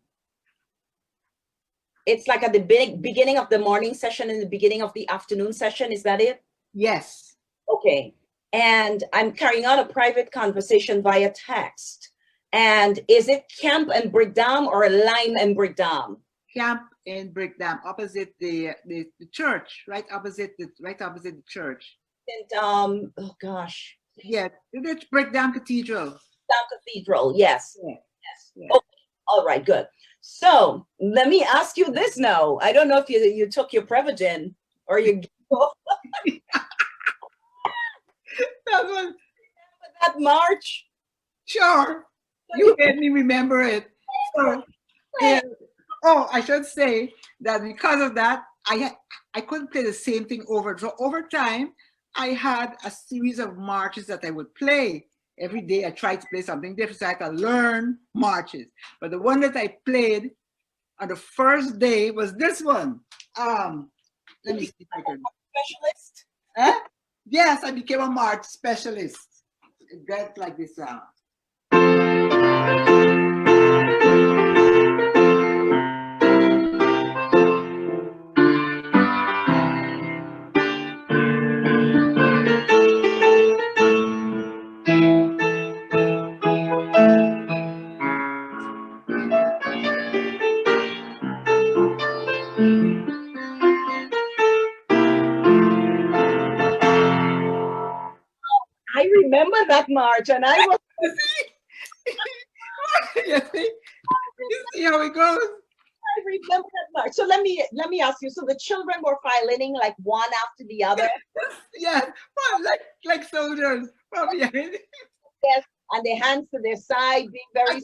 it's like at the beginning of the morning session and the beginning of the afternoon session, is that it? Yes. Okay. And I'm carrying on a private conversation via text. And is it Camp and Brickdam or Lime and Brickdam? Camp in Brickdam, opposite the church, right opposite the church. And oh gosh. Yeah, the Brickdam Cathedral. Cathedral, yes. Yeah. Yes. Yeah. Okay. All right, good. So let me ask you this now. I don't know if you took your Prevagen or you that march. Sure. You made me remember it. So, yeah. Oh, I should say that because of that, I couldn't play the same thing over. So over time, I had a series of marches that I would play. Every day I tried to play something different so I could learn marches. But the one that I played on the first day was this one. Let me see if I can. Specialist? Huh? Yes, I became a march specialist. It got like this sound. I remember that march, and I was. You see how it goes? I remember that march. So let me ask you. So the children were filing like one after the other. Yes, well, like soldiers from behind. Yes, and their hands to their side, being very.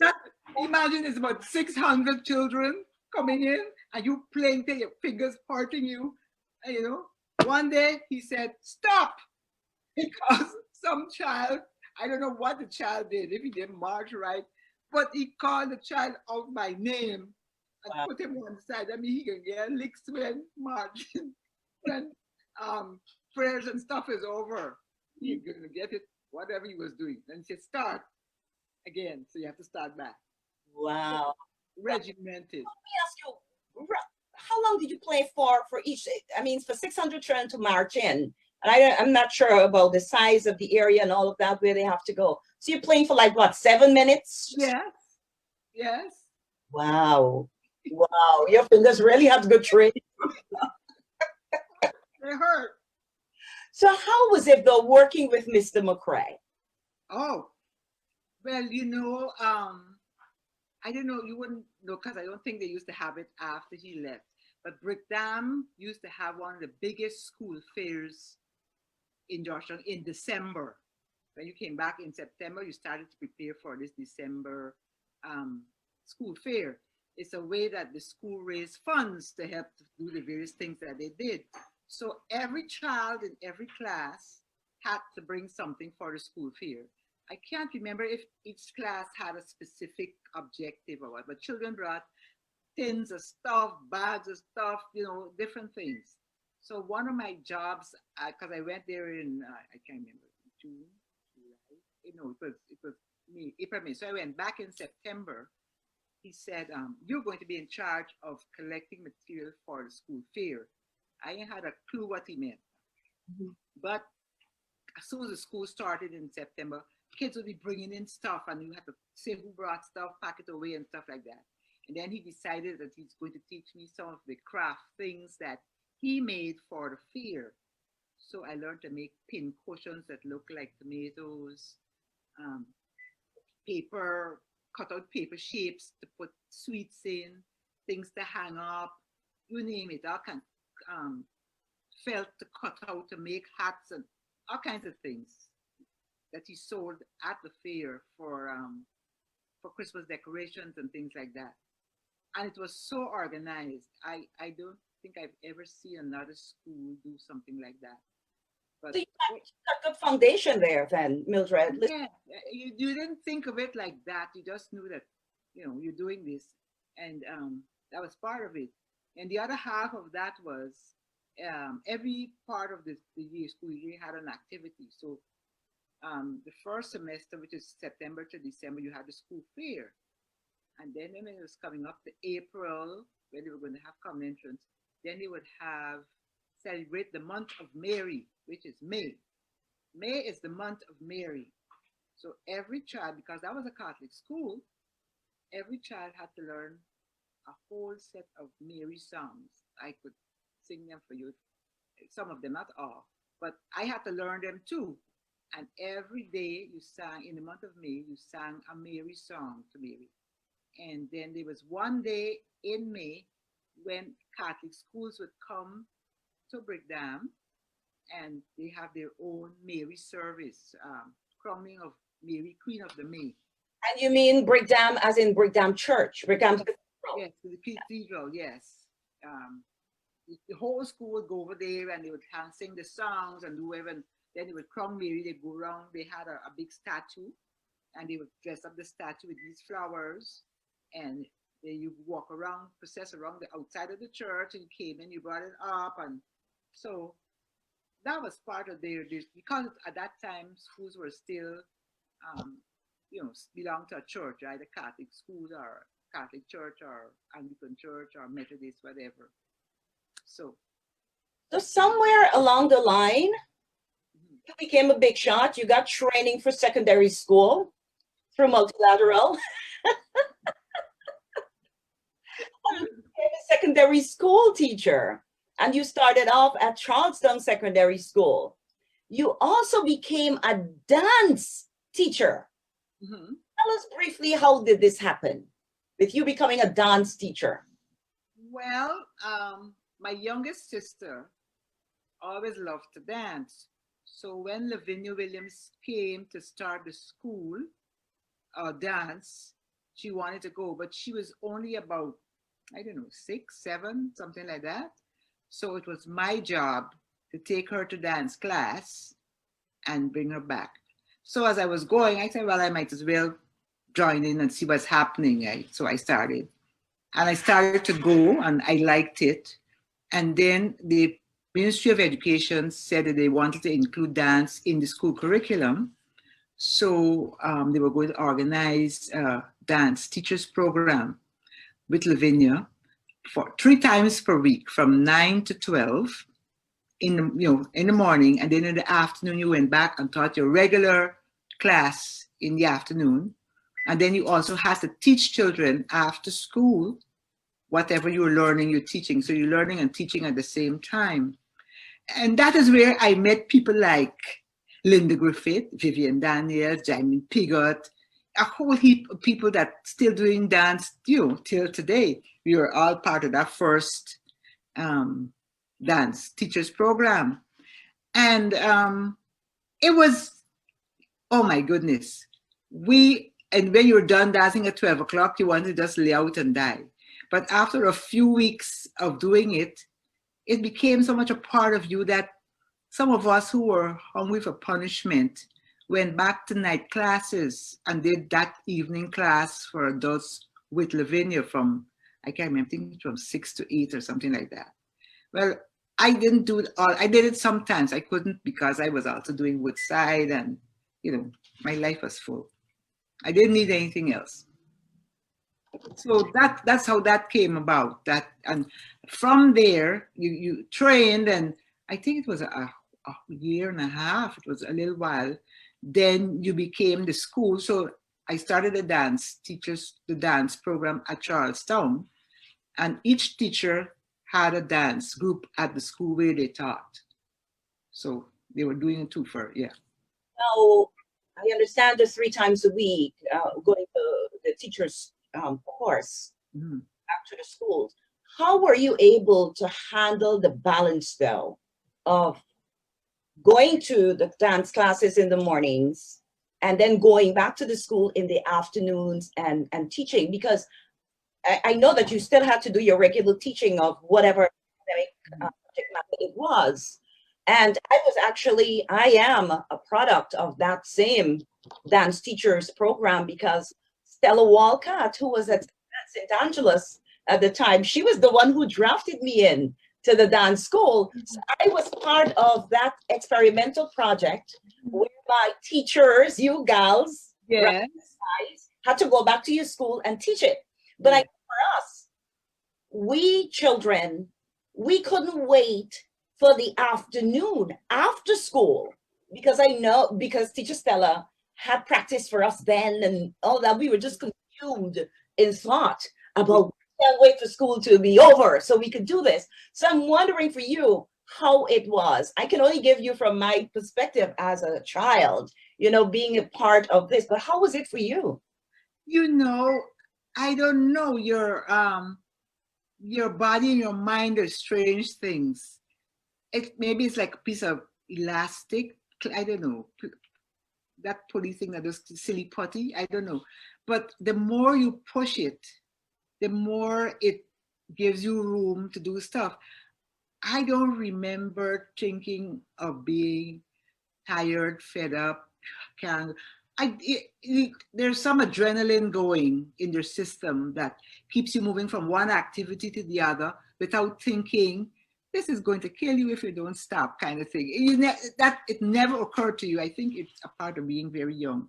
Imagine it's about 600 children coming in, and you playing till your fingers hurting you. And, one day he said, "Stop," because some child, I don't know what the child did, if he didn't march right, but he called the child out by name and put him on the side. I mean, he can get licks when marching, when prayers and stuff is over. He's gonna get it, whatever he was doing. Then he said, start again. So you have to start back. Wow. Regimented. Let me ask you, how long did you play for each? I mean, for 600 children to march in, and I'm not sure about the size of the area and all of that, where they have to go. So you're playing for like what, 7 minutes? Yes, yes. Wow. Wow. Your fingers really have good training. They hurt. So how was it though working with Mr. McCrae? Oh, well, I don't know, you wouldn't know because I don't think they used to have it after he left. But Brickdam used to have one of the biggest school fairs in Georgetown in December. When you came back in September, you started to prepare for this December school fair. It's a way that the school raised funds to help to do the various things that they did. So every child in every class had to bring something for the school fair. I can't remember if each class had a specific objective or what, but children brought tins of stuff, bags of stuff, different things. So one of my jobs, because I went there in, I can't remember, June, July, no, it was May, April, May. So I went back in September. He said, you're going to be in charge of collecting material for the school fair. I ain't had a clue what he meant. Mm-hmm. But as soon as the school started in September, kids would be bringing in stuff and you had to say who brought stuff, pack it away and stuff like that. And then he decided that he's going to teach me some of the craft things that he made for the fair. So I learned to make pin cushions that look like tomatoes, paper, cut out paper shapes to put sweets in, things to hang up, you name it, all kinds, felt to cut out to make hats and all kinds of things that he sold at the fair for Christmas decorations and things like that. And it was so organized. I don't think I've ever seen another school do something like that. But so you got a good foundation there then, Mildred. Yeah, you didn't think of it like that. You just knew that, you're doing this. And that was part of it. And the other half of that was every part of the year, school year had an activity. So the first semester, which is September to December, you had the school fair. And then when it was coming up to April, when they were going to have common entrance, then they would celebrate the month of Mary, which is May. May is the month of Mary. So every child, because that was a Catholic school, every child had to learn a whole set of Mary songs. I could sing them for you, some of them, not all, but I had to learn them too. And every day you sang, in the month of May, you sang a Mary song to Mary. And then there was one day in May when Catholic schools would come to Brickdam and they have their own Mary service, crowning of Mary, Queen of the May. And you mean Brickdam as in Brickdam Church? Brickdam Cathedral? Yes, the cathedral, yes. The whole school would go over there and they would sing the songs and do whatever. Then they would crown Mary, they'd go around, they had a big statue and they would dress up the statue with these flowers and then you walk around, process around the outside of the church and you came in, you brought it up. And so that was part of because at that time schools were still, belong to a church, either Catholic schools or Catholic church or Anglican church or Methodist, whatever. So somewhere along the line, you became a big shot. You got training for secondary school through Multilateral. You became a secondary school teacher, and you started off at Charlestown Secondary School. You also became a dance teacher. Mm-hmm. Tell us briefly, how did this happen with you becoming a dance teacher? Well, my youngest sister always loved to dance. So when Lavinia Williams came to start the school dance, she wanted to go, but she was only about, 6, 7, something like that. So it was my job to take her to dance class and bring her back. So as I was going, I said, well, I might as well join in and see what's happening. So I started. And I started to go and I liked it. And then the Ministry of Education said that they wanted to include dance in the school curriculum. So they were going to organize dance teachers program with Lavinia for 3 times per week from 9 to 12 in the, in the morning, and then in the afternoon you went back and taught your regular class in the afternoon, and then you also had to teach children after school whatever you're learning, you're teaching. So you're learning and teaching at the same time. And that is where I met people like Linda Griffith, Vivian Daniels, Jamie Piggott, a whole heap of people that still doing dance, till today. We were all part of that first dance teachers program. And it was, oh my goodness. And when you're done dancing at 12 o'clock, you want to just lay out and die. But after a few weeks of doing it, it became so much a part of you that some of us who were hungry for punishment went back to night classes and did that evening class for adults with Lavinia from, I can't remember, I think from 6 to 8 or something like that. Well, I didn't do it all. I did it sometimes. I couldn't because I was also doing Woodside and, my life was full. I didn't need anything else. So that's how that came about. And from there, you trained, and I think it was a year and a half. It was a little while. Then you became the school. So I started the dance program at Charlestown, and each teacher had a dance group at the school where they taught. So they were doing a twofer, yeah. Now, I understand the 3 times a week going to the teacher's course back to the schools. How were you able to handle the balance, though, of going to the dance classes in the mornings and then going back to the school in the afternoons and teaching? Because I know that you still had to do your regular teaching of whatever subject matter it was. And I am a product of that same dance teachers program, because Stella Walcott, who was at St. Angeles at the time, she was the one who drafted me in to the dance school. So I was part of that experimental project whereby teachers, you gals, Yes, had to go back to your school and teach it. But I, for us, we children, we couldn't wait for the afternoon after school, because teacher Stella had practice for us then and all that. We were just consumed in thought about, can't wait for school to be over so we could do this. So I'm wondering for you how it was. I can only give you from my perspective as a child, being a part of this, but how was it for you? I don't know, your body and your mind are strange things. Maybe it's like a piece of elastic, I don't know, that pulley thing that does silly putty, I don't know. But the more you push it, the more it gives you room to do stuff. I don't remember thinking of being tired, fed up, there's some adrenaline going in your system that keeps you moving from one activity to the other without thinking, this is going to kill you if you don't stop, kind of thing. It never occurred to you. I think it's a part of being very young.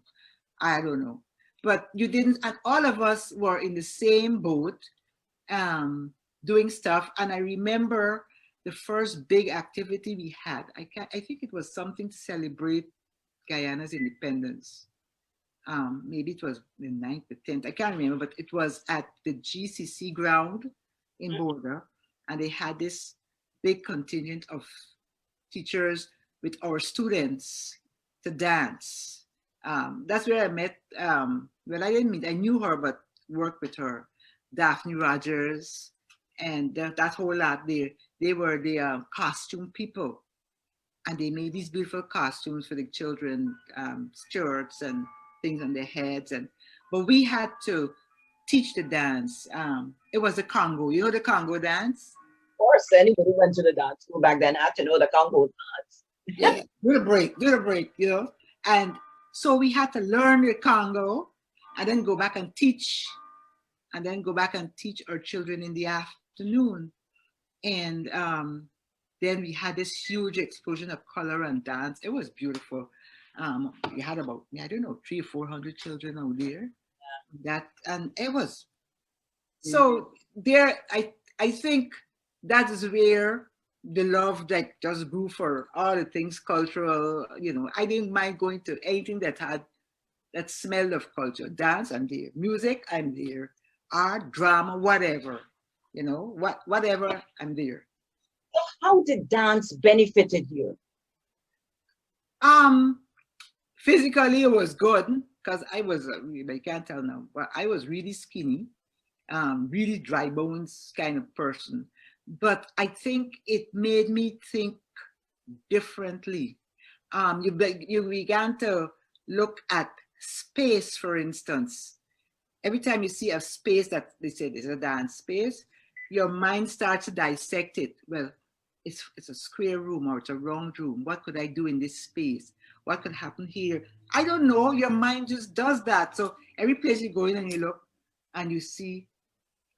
I don't know. But you didn't, and all of us were in the same boat doing stuff. And I remember the first big activity we had. I think it was something to celebrate Guyana's independence. Maybe it was the 9th, the 10th, I can't remember, but it was at the GCC ground in Boulder. And they had this big contingent of teachers with our students to dance. That's where I met, well, I didn't meet, I knew her, but worked with her, Daphne Rogers, and that whole lot. They were the costume people. And they made these beautiful costumes for the children, skirts and things on their heads. But we had to teach the dance. It was the Congo. You know the Congo dance? Of course, anybody who went to the dance school back then had to know the Congo dance. Yeah, do the break, And so we had to learn the Congo and then go back and teach. And then go back and teach our children in the afternoon. And then we had this huge explosion of color and dance. It was beautiful. We had about, I don't know, 300 or 400 children out there. that, and it was so there. I think that is where the love that just grew for all the things cultural. You know, I didn't mind going to anything that had that smelled of culture. Dance, I'm there. Music, I'm there. Art, drama, whatever. You know, whatever, I'm there. How did dance benefited you? Um, Physically, it was good because I was, I can't tell now, but I was really skinny, really dry bones kind of person. But I think it made me think differently. You began to look at space, for instance. Every time you see a space that they say is a dance space, your mind starts to dissect it. Well, it's a square room or it's a round room. What could I do in this space? What could happen here? I don't know. Your mind just does that. So every place you go in and you look and you see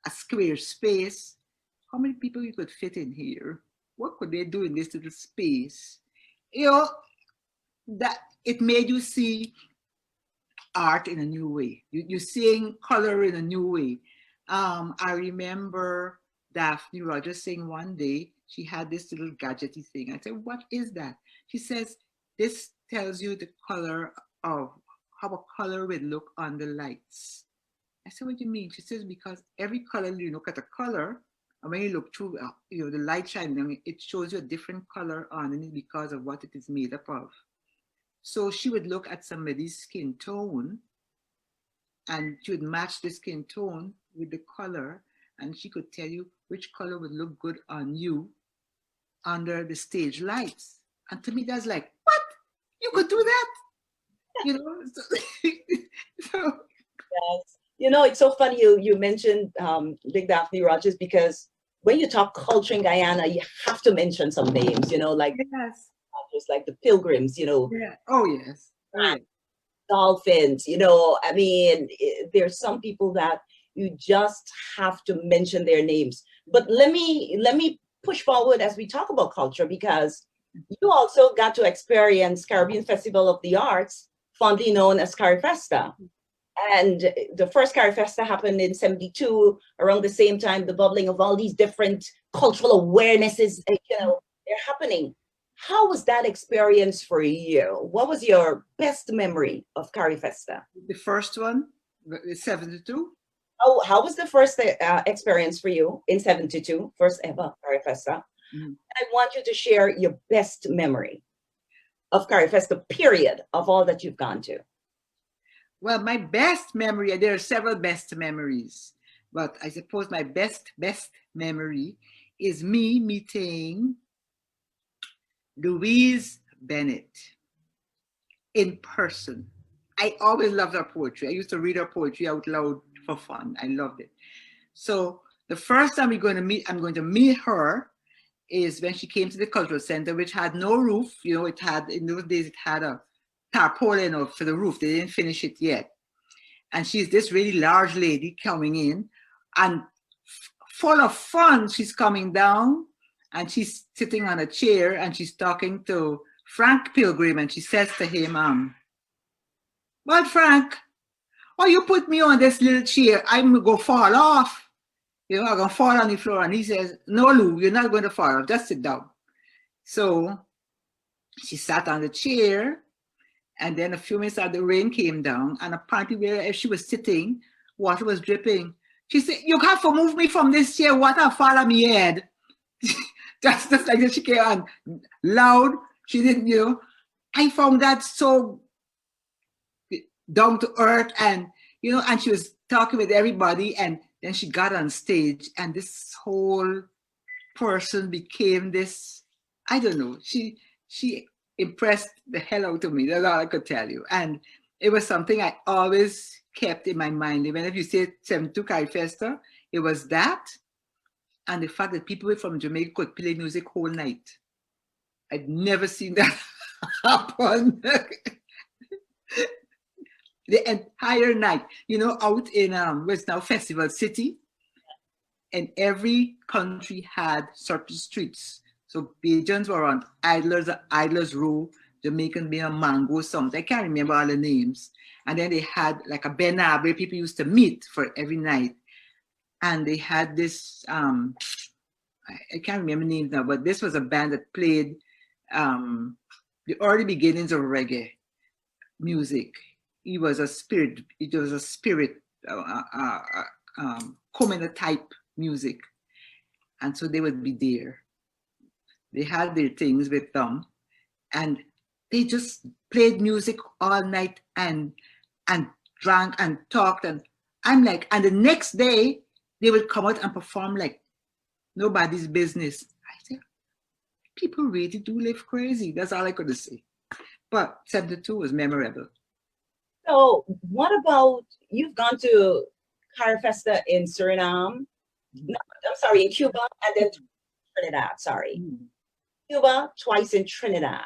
a square space, how many people you could fit in here? What could they do in this little space? You know, that it made you see art in a new way. You're seeing color in a new way. I remember Daphne Rogers saying one day she had this little gadgety thing. I said, "What is that?" She says, "This tells you the color of how a color will look on the lights." I said, "What do you mean?" She says, "Because every color, you look at a color, and when you look through, the light shining, it shows you a different color on it because of what it is made up of." So she would look at somebody's skin tone and she would match the skin tone with the color, and she could tell you which color would look good on you under the stage lights. And to me, that's like, what? You could do that? You know? So Yes. You know, it's so funny you mentioned Big Daphne Rogers, because when you talk culture in Guyana, you have to mention some names, like yes. just like the Pilgrims, Yeah. Oh, yes. Oh, yes. Dolphins, I mean, there's some people that you just have to mention their names. But let me push forward as we talk about culture, because you also got to experience Caribbean Festival of the Arts, fondly known as CariFesta. And the first CariFesta happened in 72, around the same time the bubbling of all these different cultural awarenesses, they're happening. How was that experience for you? What was your best memory of CariFesta? The first one, 72. How was the first experience for you in 72, first ever CariFesta? Mm-hmm. I want you to share your best memory of CariFesta, period, of all that you've gone to. Well, my best memory, there are several best memories, but I suppose my best memory is me meeting Louise Bennett in person. I always loved her poetry. I used to read her poetry out loud for fun. I loved it. So the first time I'm going to meet her is when she came to the cultural center, which had no roof. It had, in those days, it had a tarpaulin for the roof. They didn't finish it yet. And she's this really large lady coming in, and full of fun, she's coming down and she's sitting on a chair and she's talking to Frank Pilgrim, and she says to him, "Well, Frank, why you put me on this little chair? I'm going to fall off. I'm going to fall on the floor." And he says, "No, Lou, you're not going to fall off. Just sit down." So she sat on the chair, and then a few minutes after, the rain came down, and apparently where she was sitting, water was dripping. She said, "You have to move me from this chair. Water fall on my head." just like that. She came on loud. She didn't, I found that so down to earth, and and she was talking with everybody, and then she got on stage, and this whole person became this, I don't know, she impressed the hell out of me. That's all I could tell you. And it was something I always kept in my mind. Even if you say 72 CariFesta, it was that, and the fact that people from Jamaica could play music whole night. I'd never seen that happen. The entire night, out in what's now Festival City, and every country had certain streets. So Bajans were on Idlers Row, Jamaican beer, mango, something. I can't remember all the names. And then they had like a benab where people used to meet for every night. And they had this, I can't remember names now, but this was a band that played the early beginnings of reggae music. It was a spirit, commoner type music. And so they would be there. They had their things with them, and they just played music all night and drank and talked. And I'm like, and the next day they would come out and perform like nobody's business. I said, people really do live crazy. That's all I could say. But 72 was memorable. So what about, you've gone to Carifesta in Suriname? No, I'm sorry, in Cuba, and then Trinidad, sorry. Cuba, twice in Trinidad.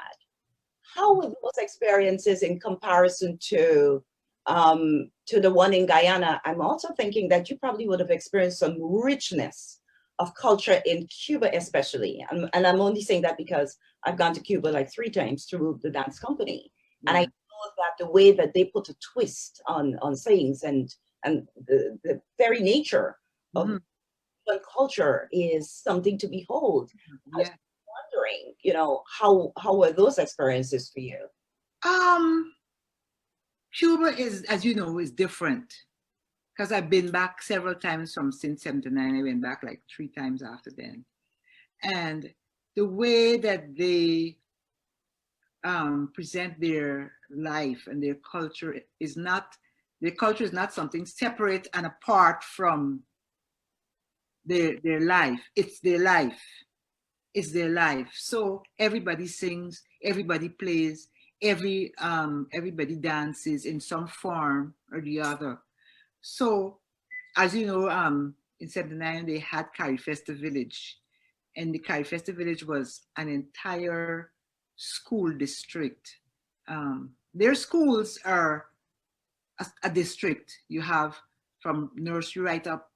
How were those experiences in comparison to the one in Guyana? I'm also thinking that you probably would have experienced some richness of culture in Cuba, especially. And I'm only saying that because I've gone to Cuba like 3 times through the dance company. Yeah. And I know that the way that they put a twist on things and the very nature of Cuban culture is something to behold. Yeah. I was wondering, you know, how were those experiences for you? Cuba is, as you know, is different. Because I've been back several times since 79. I went back like 3 times after then. And the way that they present their life and their culture is not something separate and apart from their life. It's their life. It's their life. So everybody sings, everybody plays, everybody dances in some form or the other. So, as you know, in 79, they had Carifesta Village. And the Carifesta Village was an entire school district. Their schools are a district. You have from nursery right up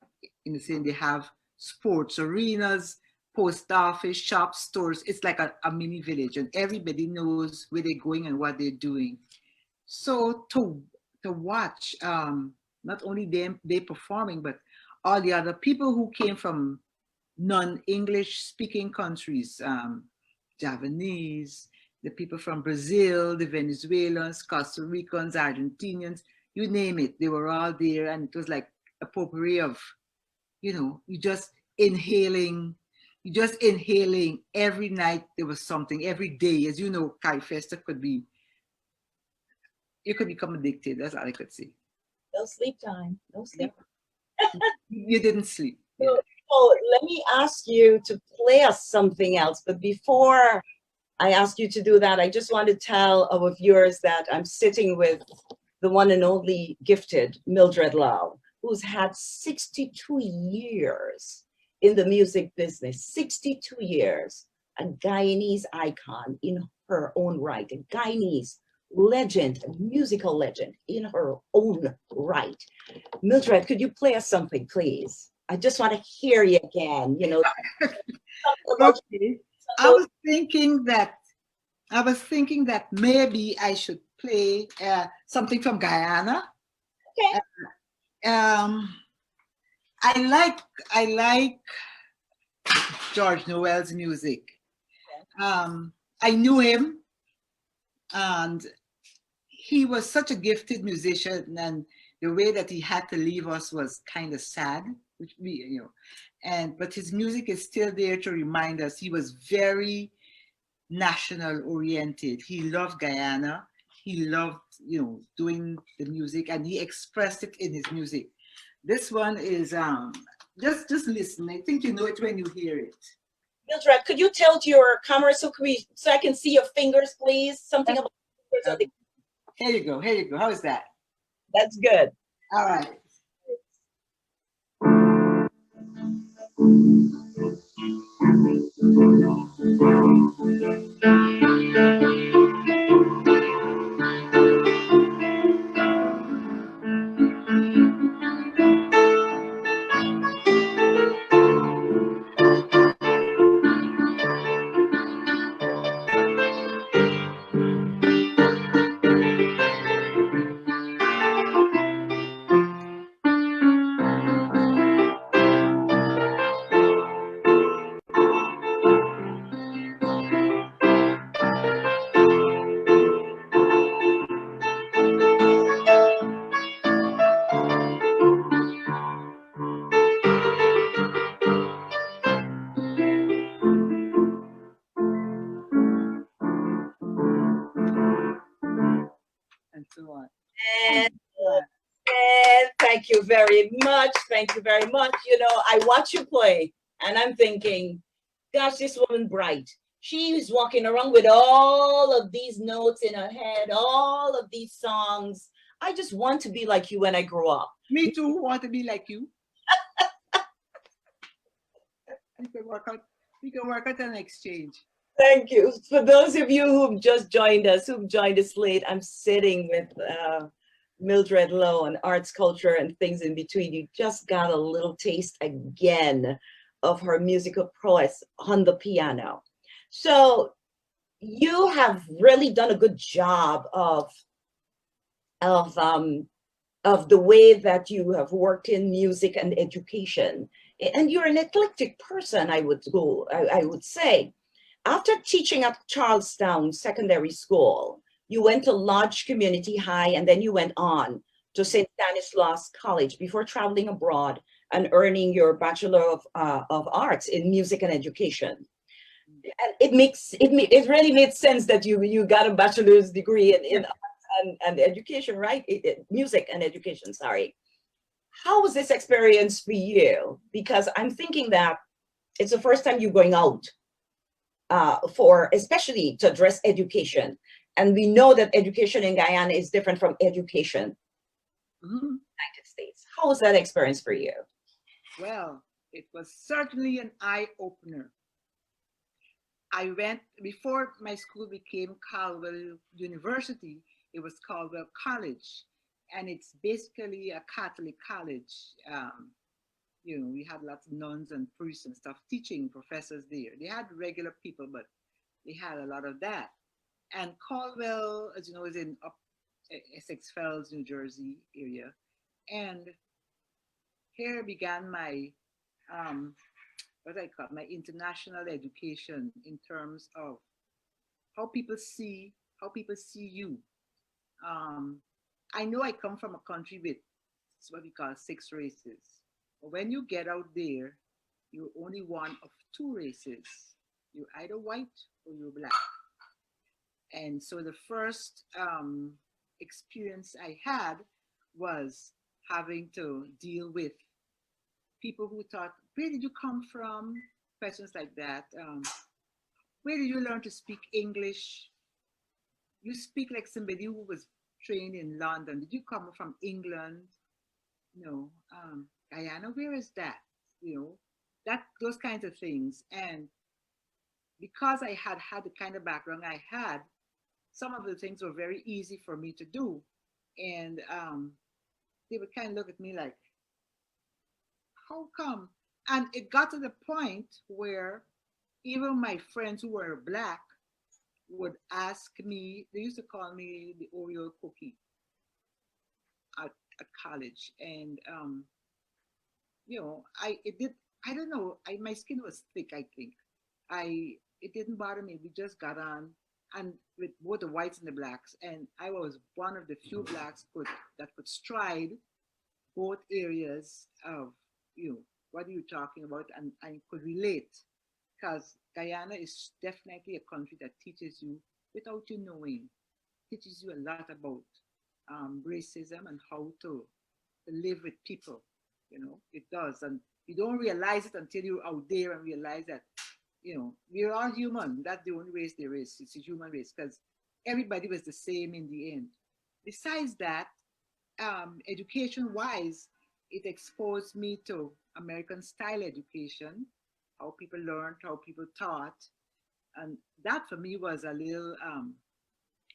in the same, they have sports arenas, post office, shops, stores. It's like a mini village, and everybody knows where they're going and what they're doing. So to watch, not only they performing, but all the other people who came from non-English speaking countries, Javanese, the people from Brazil, the Venezuelans, Costa Ricans, Argentinians, you name it, they were all there. And it was like a potpourri of, you know, you just inhaling every night. There was something every day. As you know, Carifesta you could become addicted. That's all I could say. No sleep time. No sleep. You didn't sleep. Yeah. So let me ask you to play us something else. But before I ask you to do that, I just want to tell our viewers that I'm sitting with the one and only gifted Mildred Lowe, who's had 62 years in the music business, 62 years, a Guyanese icon in her own right, a Guyanese legend, a musical legend in her own right. Mildred, could you play us something, please? I just want to hear you again, you know. Okay. I was thinking that maybe I should play something from Guyana. Okay. I like George Noel's music. I knew him, and he was such a gifted musician, and the way that he had to leave us was kind of sad, which but his music is still there to remind us he was very national oriented. He loved Guyana. He loved, doing the music, and he expressed it in his music. This one is just listen. I think you know it when you hear it. Mildred, could you tilt your camera so I can see your fingers, please? Something about Here you go. Here you go. How is that? That's good. All right. And, and thank you very much. Thank you very much. You know, I watch you play and I'm thinking, gosh, this woman bright. She's walking around with all of these notes in her head, all of these songs. I just want to be like you when I grow up. Me too want to be like you. We can work out. We can work out an exchange. Thank you. For those of you who've just joined us, who've joined us late, I'm sitting with Mildred Lowe on arts, culture, and things in between. You just got a little taste again of her musical prowess on the piano. So you have really done a good job of the way that you have worked in music and education. And you're an eclectic person, I would say. After teaching at Charlestown Secondary School, you went to Lodge Community High, and then you went on to St. Stanislaus College before traveling abroad and earning your Bachelor of Arts in Music and Education. And it really made sense that you got a bachelor's degree in arts and education, right? Music and education, sorry. How was this experience for you? Because I'm thinking that it's the first time you're going out for especially to address education. And we know that education in Guyana is different from education in the United States. How was that experience for you? Well, it was certainly an eye-opener. I went, before my school became Caldwell University, it was Caldwell College. And it's basically a Catholic college. You know, we had lots of nuns and priests and stuff teaching professors there. They had regular people, but they had a lot of that. And Caldwell, as you know, is in Essex Fells, New Jersey area. And here began my, what I call my international education in terms of how people see you. I know I come from a country with what we call 6 races. But when you get out there, you're only one of 2 races. You're either white or you're black. And so the first experience I had was having to deal with people who thought, where did you come from? Questions like that. Where did you learn to speak English? You speak like somebody who was trained in London. Did you come from England? No. Guyana, where is that? You know, those kinds of things. And because I had the kind of background I had, some of the things were very easy for me to do. And they would kind of look at me like, how come? And it got to the point where even my friends who were black would ask me, they used to call me the Oreo cookie at college. And, you know, I don't know, my skin was thick, I think. It didn't bother me. We just got on, and with both the whites and the blacks. And I was one of the few blacks that could stride both areas of, you know, what are you talking about? And I could relate, because Guyana is definitely a country that teaches you without you knowing, teaches you a lot about racism and how to live with people. You know, it does. And you don't realize it until you're out there and realize that, you know, we're all human. That's the only race there is. It's a human race, because everybody was the same in the end. Besides that, education-wise, it exposed me to American style education, how people learned, how people taught. And that for me was a little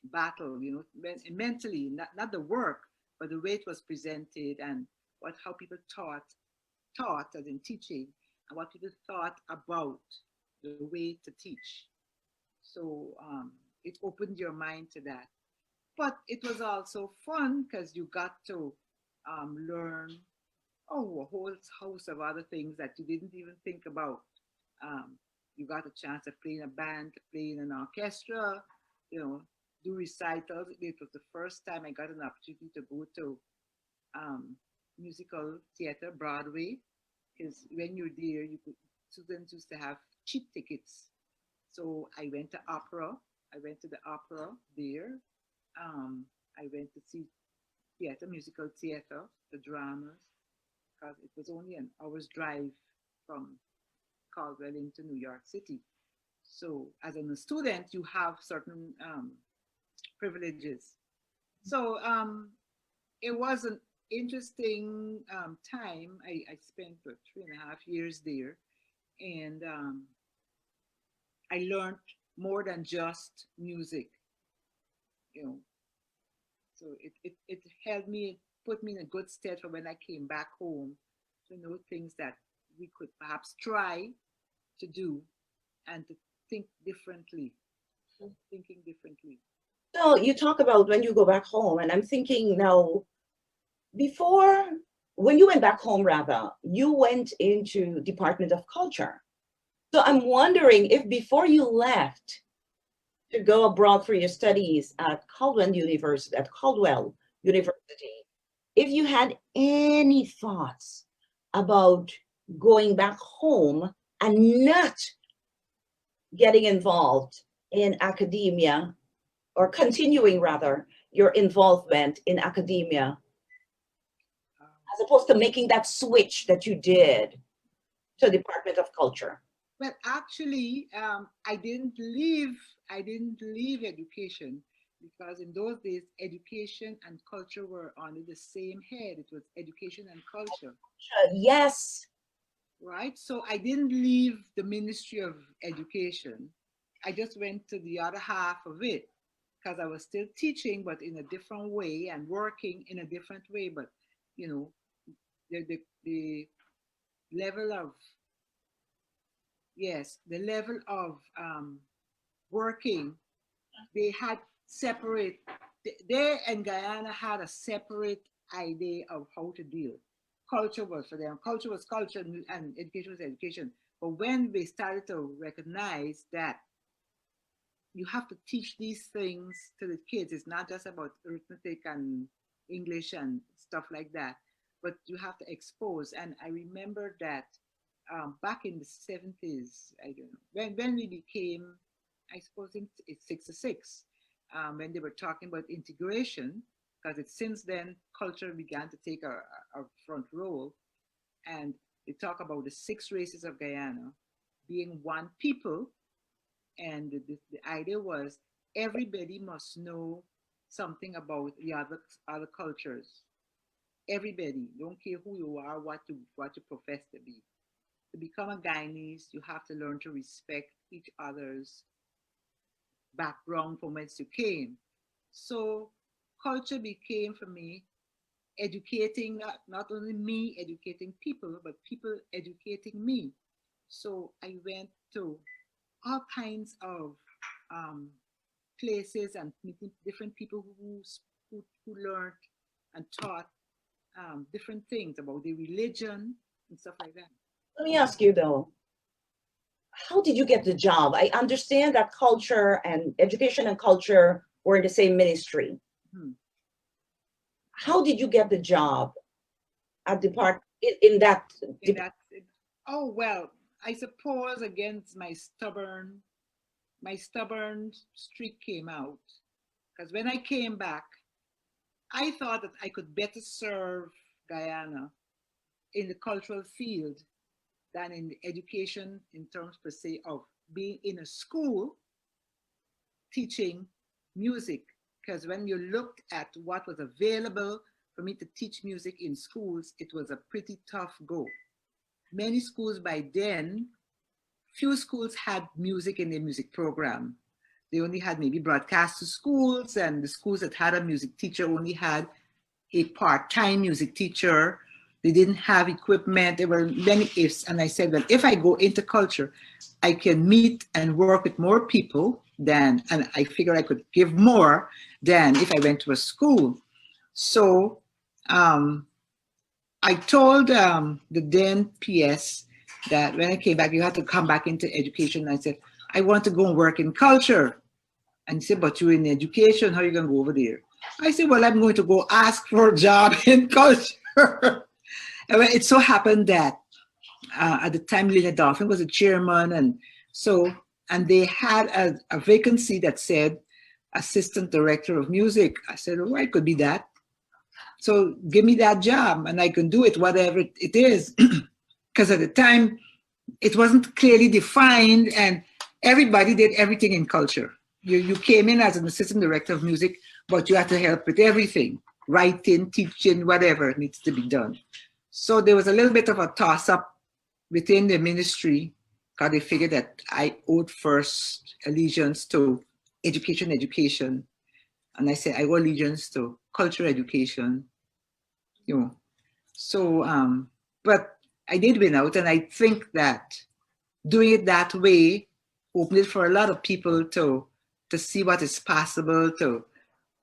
battle, you know, mentally, not the work, but the way it was presented and how people taught as in teaching, and what people thought about the way to teach. So it opened your mind to that. But it was also fun because you got to learn a whole host of other things that you didn't even think about. You got a chance to play in a band, to play in an orchestra, you know, do recitals. It was the first time I got an opportunity to go to musical theater, Broadway, because when you're there, students used to have cheap tickets. So I went to opera. I went to the opera there. I went to see theater, musical theater, the dramas, because it was only an hour's drive from Caldwell into New York City. So as a student, you have certain privileges. So it was an interesting time. I spent 3.5 years there, and I learned more than just music, you know. So it helped me, put me in a good stead for when I came back home to know things that we could perhaps try to do and to think differently, thinking differently. So you talk about when you go back home, and I'm thinking now, before, when you went back home, rather, you went into Department of Culture. So I'm wondering if before you left to go abroad for your studies at Caldwell University, if you had any thoughts about going back home and not getting involved in academia, or continuing rather your involvement in academia, as opposed to making that switch that you did to Department of Culture. Well, actually, I didn't leave. I didn't leave education because in those days, education and culture were under the same head. It was education and culture. Yes. Right. So I didn't leave the Ministry of Education. I just went to the other half of it because I was still teaching, but in a different way, and working in a different way. But you know, the level of, yes, the level of working, they had separate, they and Guyana had a separate idea of how to deal. Culture was for them, culture was culture, and education was education. But when they started to recognize that you have to teach these things to the kids, it's not just about arithmetic and English and stuff like that, but you have to expose. And I remember that back in the 70s, I don't know, when we became, I suppose it's 66, when they were talking about integration, because it's since then culture began to take a front role, and they talk about the 6 races of Guyana being one people, and the idea was everybody must know something about the other cultures. Everybody, don't care who you are, what you profess to be. To become a Guyanese, you have to learn to respect each other's background from whence you came. So culture became for me educating, not only me educating people, but people educating me. So I went to all kinds of places and meeting different people who learned and taught different things about the religion and stuff like that. Let me ask you though, how did you get the job? I understand that culture and education and culture were in the same ministry. How did you get the job at department in that? Oh, well, I suppose against my stubborn streak came out, because when I came back, I thought that I could better serve Guyana in the cultural field than in the education in terms per se of being in a school teaching music. Because when you looked at what was available for me to teach music in schools, it was a pretty tough go. Many schools by then, few schools had music in their music program. They only had maybe broadcast to schools, and the schools that had a music teacher only had a part-time music teacher. They didn't have equipment. There were many ifs. And I said, well, if I go into culture, I can meet and work with more people than, and I figure I could give more than if I went to a school. So I told the then PS that when I came back, you had to come back into education. I said, I want to go and work in culture. And he said, but you're in education, how are you going to go over there? I said, well, I'm going to go ask for a job in culture. And it so happened that at the time, Lena Dolphin was a chairman. And they had a vacancy that said assistant director of music. I said, oh, I could be that. So give me that job and I can do it, whatever it is. Because at the time, it wasn't clearly defined and everybody did everything in culture. You came in as an assistant director of music, but you had to help with everything, writing, teaching, whatever needs to be done. So there was a little bit of a toss up within the ministry because they figured that I owed first allegiance to education. And I said, I owe allegiance to cultural education, you know. So, but I did win out. And I think that doing it that way opened it for a lot of people to see what is possible.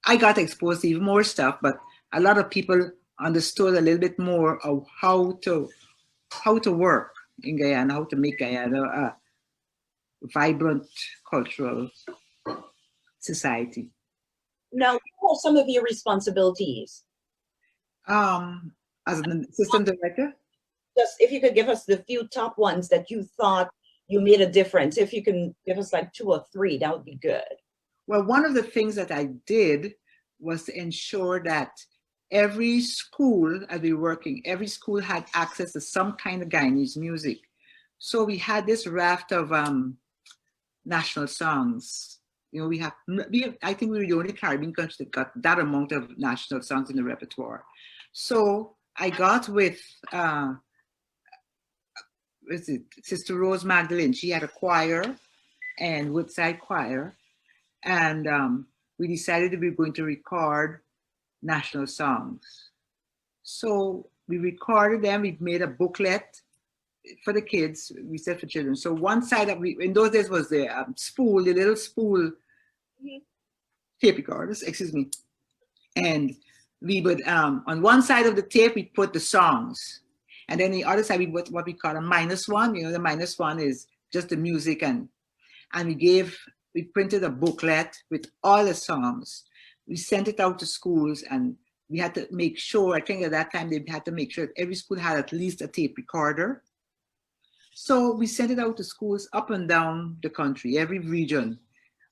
I got exposed to even more stuff, but a lot of people understood a little bit more of how to work in Guyana, how to make Guyana a vibrant cultural society. Now, what are some of your responsibilities? As an assistant director? Just if you could give us the few top ones that you thought you made a difference. If you can give us like 2 or 3, that would be good. Well, one of the things that I did was to ensure that every school, as we were working, every school had access to some kind of Guyanese music. So we had this raft of national songs. You know, I think we were the only Caribbean country that got that amount of national songs in the repertoire. So I got with Sister Rose Magdalene. She had a choir and Woodside Choir. And we decided that we were going to record national songs. So we recorded them. We made a booklet for the kids. We said for children. So one side of in those days was the spool, the little spool tape recorders, excuse me. And we would, on one side of the tape, we put the songs. And then the other side, we put what we call a -1. You know, the -1 is just the music. And we printed a booklet with all the songs. We sent it out to schools and we had to make sure, I think at that time they had to make sure that every school had at least a tape recorder. So we sent it out to schools up and down the country, every region.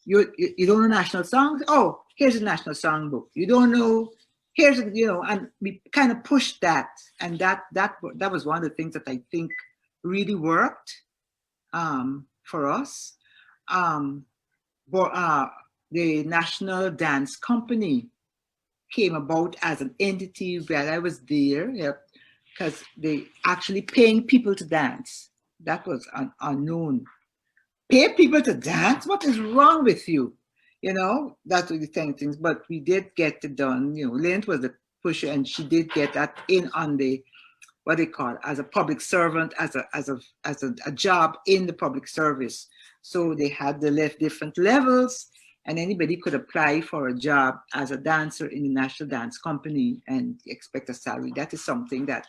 You don't know national songs? Oh, here's a national song book. You don't know, here's, and we kind of pushed that. And that was one of the things that I think really worked for us. The National Dance Company came about as an entity while I was there, because they actually paying people to dance. That was unknown. Pay people to dance? What is wrong with you? That's what the things. But we did get it done. Lynn was the pusher, and she did get that in on the what they call it, as a public servant, as a job in the public service. So they had the different levels, and anybody could apply for a job as a dancer in the National Dance Company and expect a salary. That is something that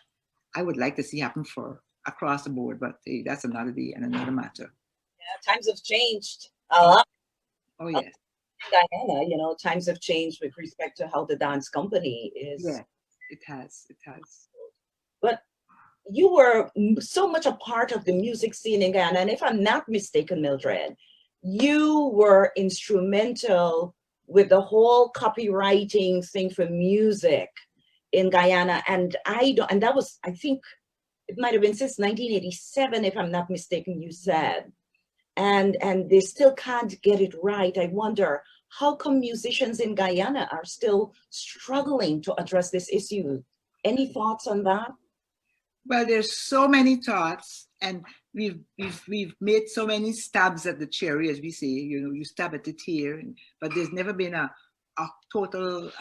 I would like to see happen for across the board, but hey, that's another day and another matter. Yeah, times have changed a lot. Oh yeah. Guyana, times have changed with respect to how the dance company is. Yeah, it has. But you were so much a part of the music scene in Guyana, and if I'm not mistaken, Mildred, you were instrumental with the whole copywriting thing for music in Guyana, and that was, I think, it might have been since 1987, if I'm not mistaken, you said. And they still can't get it right. I wonder, how come musicians in Guyana are still struggling to address this issue? Any thoughts on that? Well, there's so many thoughts, and we've made so many stabs at the cherry, as we say. You stab at it here, but there's never been a total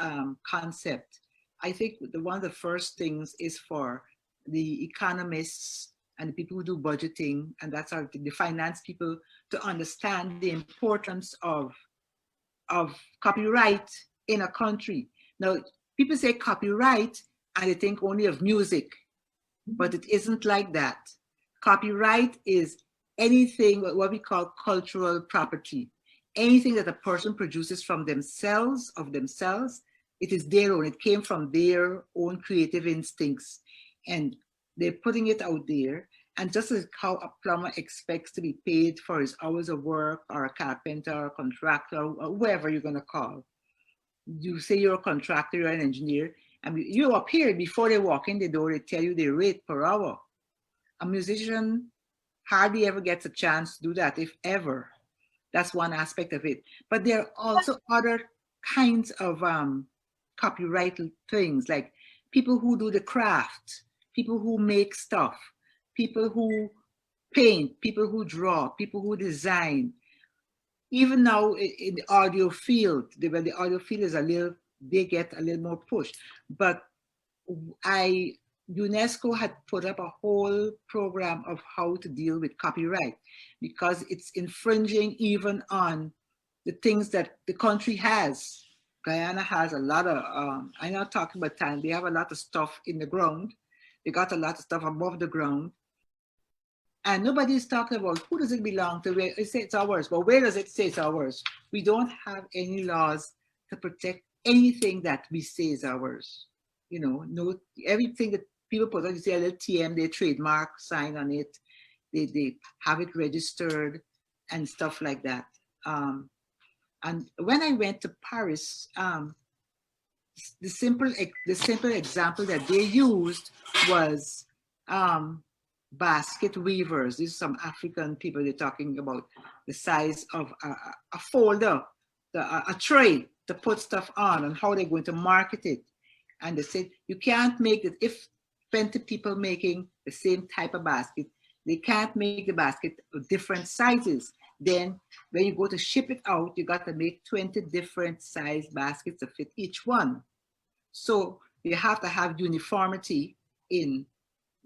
concept. I think one of the first things is for the economists and the people who do budgeting, and that's how the finance people, to understand the importance of copyright in a country. Now, people say copyright and they think only of music, but it isn't like that. Copyright is anything, what we call cultural property. Anything that a person produces from themselves, it is their own. It came from their own creative instincts. And they're putting it out there. And just as how a plumber expects to be paid for his hours of work, or a carpenter, or a contractor, or whoever you're going to call. You say you're a contractor, you're an engineer, And you up here, before they walk in the door, they tell you the rate per hour. A musician hardly ever gets a chance to do that, if ever. That's one aspect of it. But there are also other kinds of copyright things, like people who do the craft, people who make stuff, people who paint, people who draw, people who design. Even now in the audio field, where the audio field is they get a little more push. But UNESCO had put up a whole program of how to deal with copyright, because it's infringing even on the things that the country has. Guyana has a lot of, I'm not talking about time, they have a lot of stuff in the ground. They got a lot of stuff above the ground. And nobody's talking about who does it belong to, where it says it's ours, but where does it say it's ours? We don't have any laws to protect anything that we say is ours. You know, no, everything that people put on, you see a little TM, they trademark sign on it, they have it registered and stuff like that. And when I went to Paris, the simple example that they used was basket weavers. These are some African people. They're talking about the size of a folder, a tray to put stuff on, and how they're going to market it. And they said, you can't make it, if 20 people making the same type of basket, they can't make the basket of different sizes. Then when you go to ship it out, you got to make 20 different size baskets to fit each one. So you have to have uniformity in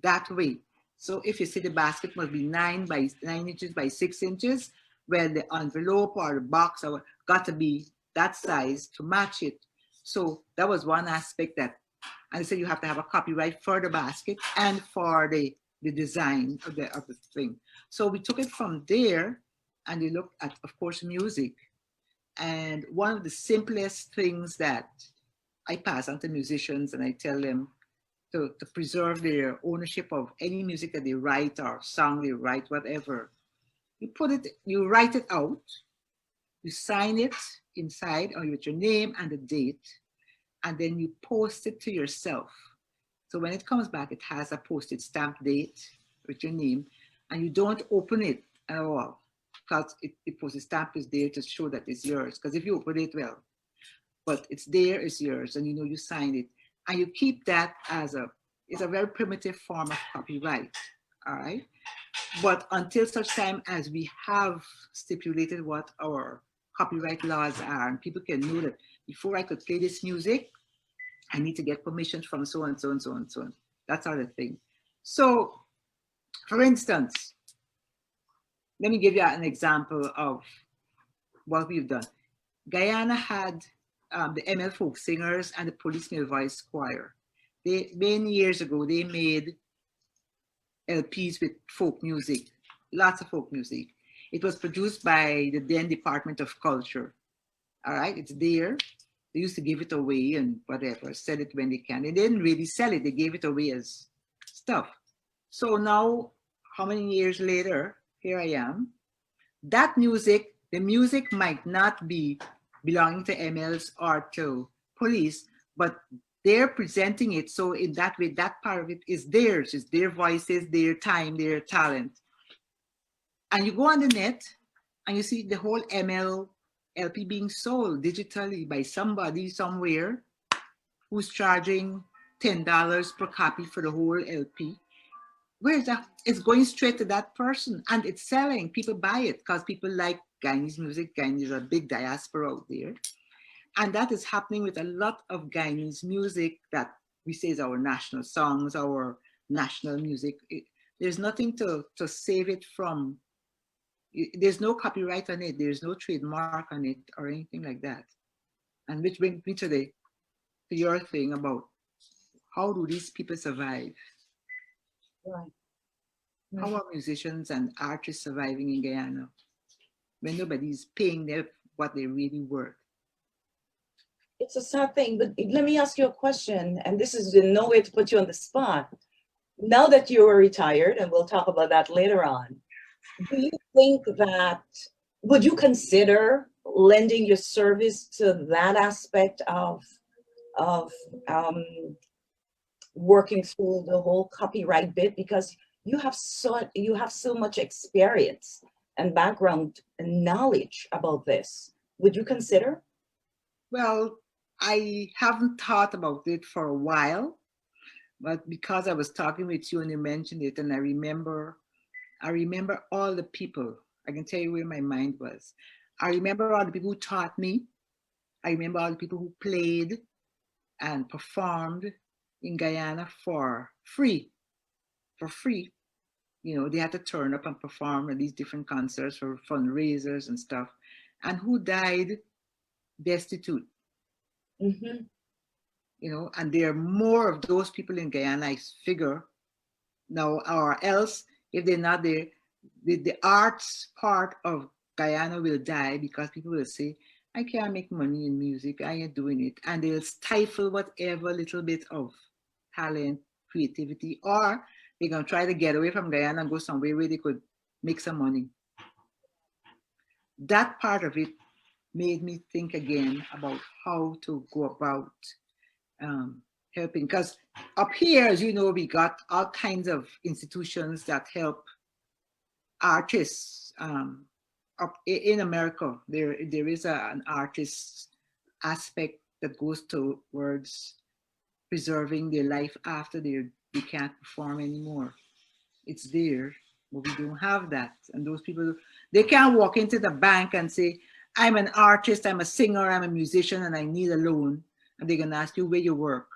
that way. So if you say the basket must be 9 inches by 6 inches, well, the envelope or the box got to be that size to match it. So that was one aspect that, and I said you have to have a copyright for the basket and for the design of the thing. So we took it from there, and we looked at, of course, music. And one of the simplest things that I pass on to musicians, and I tell them to preserve their ownership of any music that they write or song they write, whatever. You write it out, you sign it inside or with your name and the date, and then you post it to yourself. So when it comes back, it has a posted stamp date with your name, and you don't open it at all, because the posted stamp is there to show that it's yours. Because if you open it, well, but it's there, it's yours, and you know you signed it. And you keep that as it's a very primitive form of copyright, all right? But until such time as we have stipulated what our copyright laws are, and people can know that before I could play this music, I need to get permission from so and so and so and so. That sort of thing. So, for instance, let me give you an example of what we've done. Guyana had the ML Folk Singers and the Policeman Voice Choir. Many years ago, they made LPs with folk music, lots of folk music. It was produced by the then Department of Culture. All right, it's there. They used to give it away and whatever, sell it when they can. They didn't really sell it, they gave it away as stuff. So now, how many years later, here I am. That music, the music might not be belonging to MLs or to police, but they're presenting it. So in that way, that part of it is theirs. It's their voices, their time, their talent. And you go on the net and you see the whole ML LP being sold digitally by somebody somewhere who's charging $10 per copy for the whole LP. Where's that? It's going straight to that person, and it's selling. People buy it because people like Guyanese music. Guyanese is a big diaspora out there. And that is happening with a lot of Guyanese music that we say is our national songs, our national music. There's nothing to save it from. There's no copyright on it. There's no trademark on it or anything like that. And which brings me to your thing about how do these people survive? Right. How are musicians and artists surviving in Guyana when nobody's paying them what they're really worth? It's a sad thing, but let me ask you a question, and this is in no way to put you on the spot. Now that you are retired, and we'll talk about that later on, do you think that, would you consider lending your service to that aspect of of working through the whole copyright bit, because you have so much experience and background and knowledge about this. Would you consider? Well, I haven't thought about it for a while, but because I was talking with you and you mentioned it, and I remember all the people. I can tell you where my mind was. I remember all the people who taught me. I remember all the people who played and performed in Guyana for free, for free. You know, they had to turn up and perform at these different concerts for fundraisers and stuff, and who died destitute. Mm-hmm. You know, and there are more of those people in Guyana, I figure now, or else if they're not there, the arts part of Guyana will die because people will say, I can't make money in music, I ain't doing it. And they'll stifle whatever little bit of talent, creativity, or they're going to try to get away from Guyana and go somewhere where they could make some money. That part of it made me think again about how to go about helping. Because up here, as you know, we got all kinds of institutions that help artists. Up in America, there is an artist aspect that goes towards preserving their life after they can't perform anymore. It's there, but we don't have that. And those people, they can't walk into the bank and say, I'm an artist, I'm a singer, I'm a musician, and I need a loan. And they're gonna ask you where you work,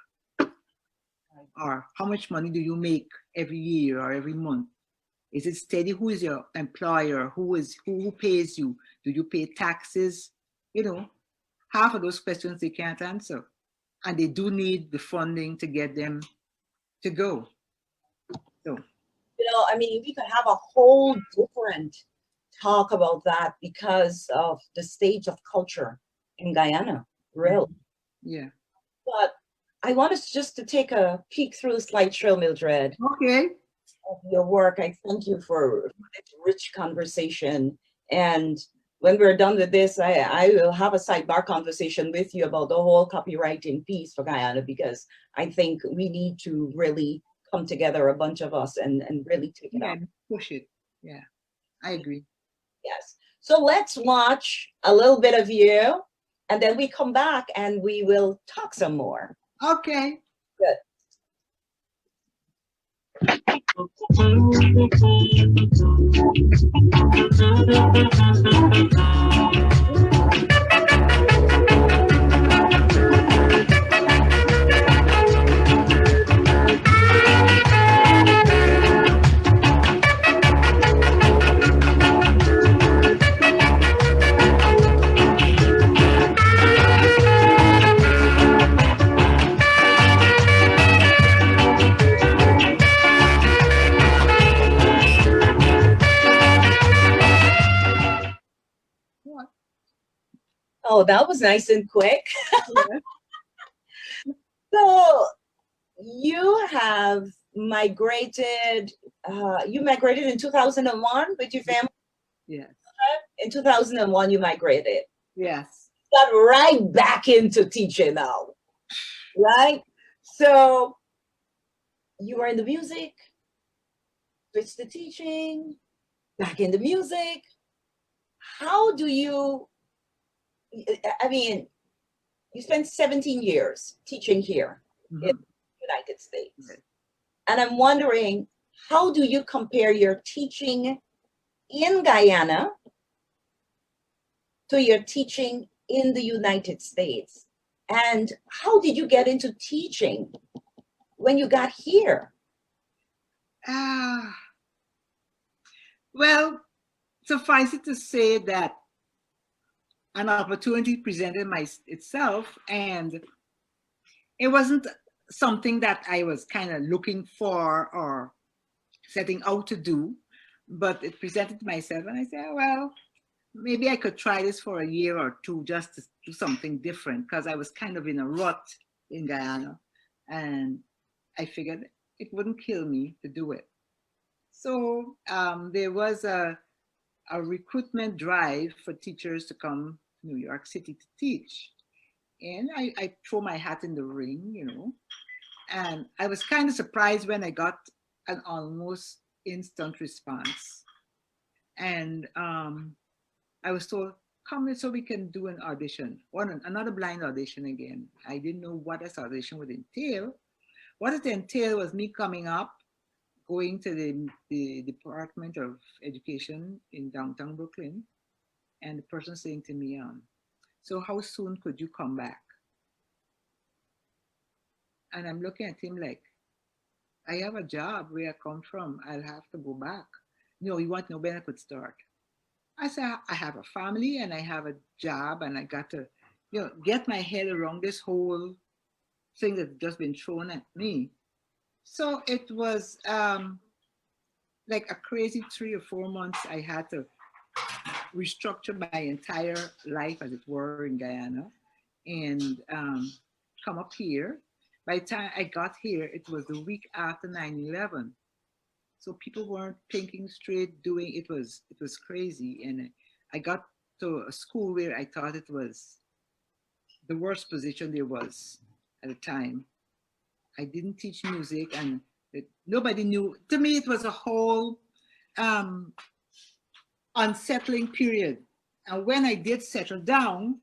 or how much money do you make every year or every month? Is it steady? Who is your employer? Who pays you? Do you pay taxes? You know, half of those questions they can't answer. And they do need the funding to get them to go. So You know, I mean, we could have a whole different talk about that because of the stage of culture in Guyana, really. yeah. But I want us just to take a peek through the slideshow, Mildred, Okay. of your work. I thank you for this rich conversation. And when we're done with this, I will have a sidebar conversation with you about the whole copywriting piece for Guyana, because I think we need to really come together, a bunch of us, and really take it Yeah, up. push it. Yeah, I agree. Yes. So let's watch a little bit of you, and then we come back and we will talk some more. Okay. Good. What? Oh, that was nice and quick. Yeah. So you have migrated, you migrated in 2001 with your family? Yes. In 2001, you migrated. Yes. Got right back into teaching now, right? So you were in the music, switched to teaching, back into music. How do you, I mean, you spent 17 years teaching here in the United States. Yes. And I'm wondering, how do you compare your teaching in Guyana to your teaching in the United States? And how did you get into teaching when you got here? Well, suffice it to say that an opportunity presented itself, and it wasn't something that I was kind of looking for or setting out to do, but it presented myself, and I said, well, maybe I could try this for a year or two just to do something different, because I was kind of in a rut in Guyana, and I figured it wouldn't kill me to do it. So there was a recruitment drive for teachers to come to New York City to teach. And I throw my hat in the ring, and I was kind of surprised when I got an almost instant response. And I was told, come so we can do an audition, another blind audition again. I didn't know what this audition would entail. What it entailed was me coming up, going to the Department of Education in downtown Brooklyn, and the person saying to me, so how soon could you come back? And I'm looking at him like, I have a job where I come from. I'll have to go back. No, you want to know when I could start? I said, I have a family and I have a job and I got to, get my head around this whole thing that's just been thrown at me. So it was like a crazy 3 or 4 months. I had to restructure my entire life, as it were, in Guyana and come up here. By the time I got here, it was the week after 9/11. So people weren't thinking straight, doing it was crazy. And I got to a school where I thought it was the worst position there was at the time. I didn't teach music, and nobody knew. To me, it was a whole um, unsettling period. And when I did settle down,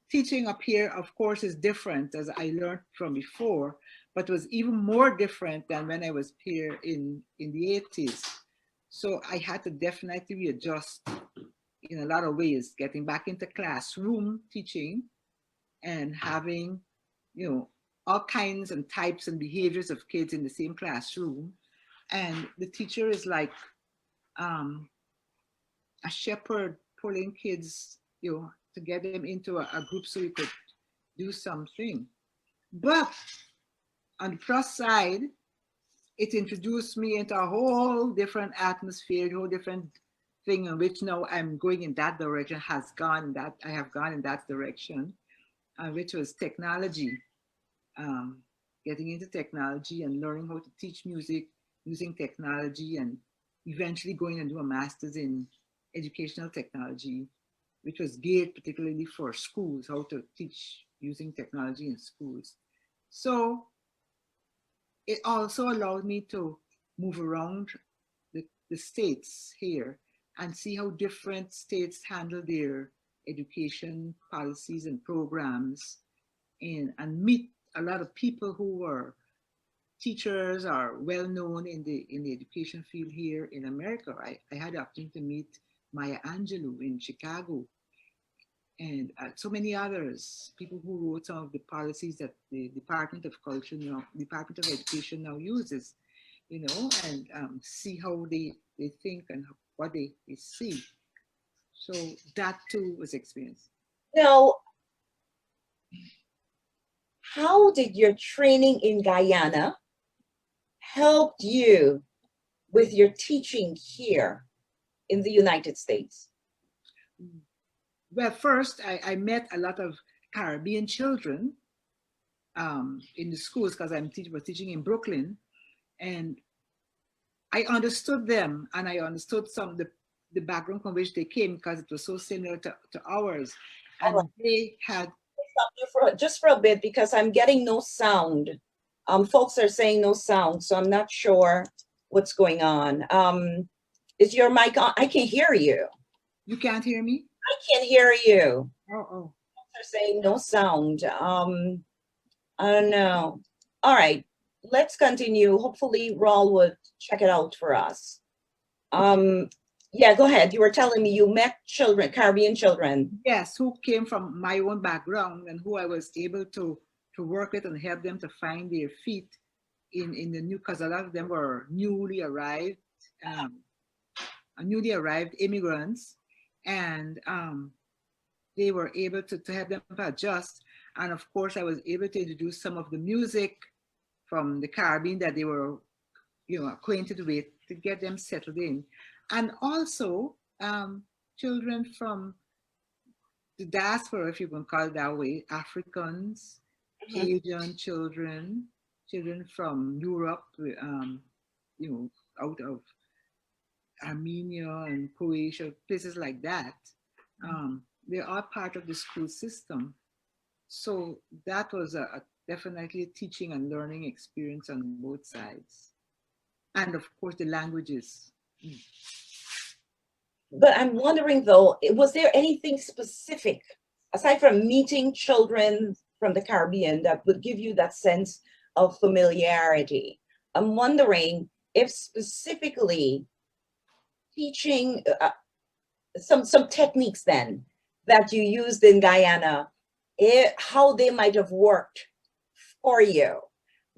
teaching up here, of course, is different, as I learned from before, but was even more different than when I was here in the 80s. So I had to definitely readjust in a lot of ways, getting back into classroom teaching and having, all kinds and types and behaviors of kids in the same classroom. And the teacher is like a shepherd pulling kids, to get them into a group so you could do something. But on the plus side, it introduced me into a whole different atmosphere, a whole different thing in which now I'm going in that direction, I have gone in that direction, which was technology, getting into technology and learning how to teach music using technology, and eventually going and do a master's in educational technology, which was geared particularly for schools, how to teach using technology in schools. So it also allowed me to move around the states here and see how different states handle their education policies and programs, and meet a lot of people who were teachers are well known in the education field here in America. I had the opportunity to meet Maya Angelou in Chicago, and so many others, people who wrote some of the policies that the Department of Culture now, Department of Education now uses, and see how they think and what they see. So that too was experience. Now, how did your training in Guyana help you with your teaching here in the United States? Well, first, I met a lot of Caribbean children in the schools because was teaching in Brooklyn, and I understood them, and I understood some of the background from which they came because it was so similar to ours, and Right. they had. Stop you just for a bit because I'm getting no sound. Folks are saying no sound, so I'm not sure what's going on. Is your mic on? I can hear you. You can't hear me? I can hear you. Oh. Folks are saying no sound. I don't know. All right, let's continue. Hopefully, Raul would check it out for us. Yeah, go ahead. You were telling me you met children, Caribbean children. Yes, who came from my own background and who I was able to work with and help them to find their feet in the new, because a lot of them were newly arrived immigrants, and they were able to help them adjust. And of course, I was able to introduce some of the music from the Caribbean that they were, acquainted with, to get them settled in. And also, children from the diaspora, if you can call it that way, Africans, Cajun children, children from Europe, out of Armenia and Croatia, places like that. They're all part of the school system. So that was definitely a teaching and learning experience on both sides. And of course, the languages. But I'm wondering though, was there anything specific aside from meeting children from the Caribbean that would give you that sense of familiarity? I'm wondering if specifically teaching some techniques then that you used in Guyana, how they might have worked for you.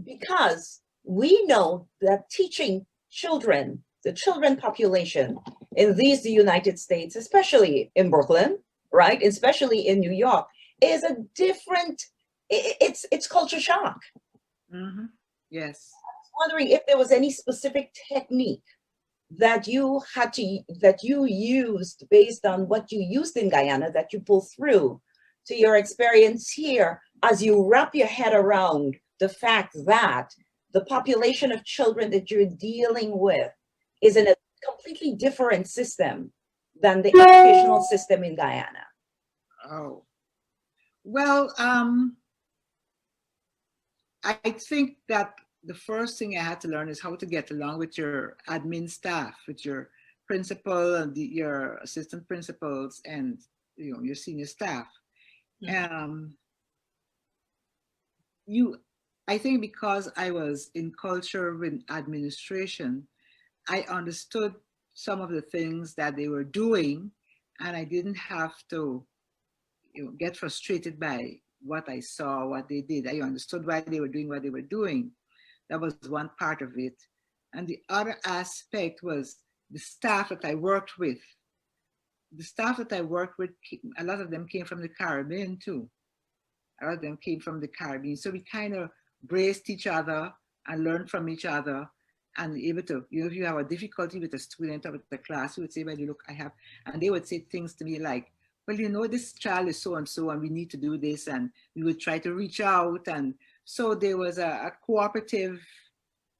Because we know that teaching children, the children population in the United States, especially in Brooklyn, right, especially in New York, is a different, it's culture shock. Mm-hmm. Yes. Wondering if there was any specific technique that you used based on what you used in Guyana that you pull through to your experience here as you wrap your head around the fact that the population of children that you're dealing with is in a completely different system than the educational system in Guyana. Oh, well, I think that the first thing I had to learn is how to get along with your admin staff, with your principal and your assistant principals, and your senior staff. Mm-hmm. I think because I was in culture with administration, I understood some of the things that they were doing, and I didn't have to get frustrated by what I saw, what they did. I understood why they were doing what they were doing. That was one part of it. And the other aspect was the staff that I worked with. The staff that I worked with, a lot of them came from the Caribbean too. A lot of them came from the Caribbean. So we kind of braced each other and learned from each other, and able to, if you have a difficulty with a student or with the class, you would say, well, look, I have, and they would say things to me like, well, this child is so and so, and we need to do this, and we would try to reach out. And so there was a cooperative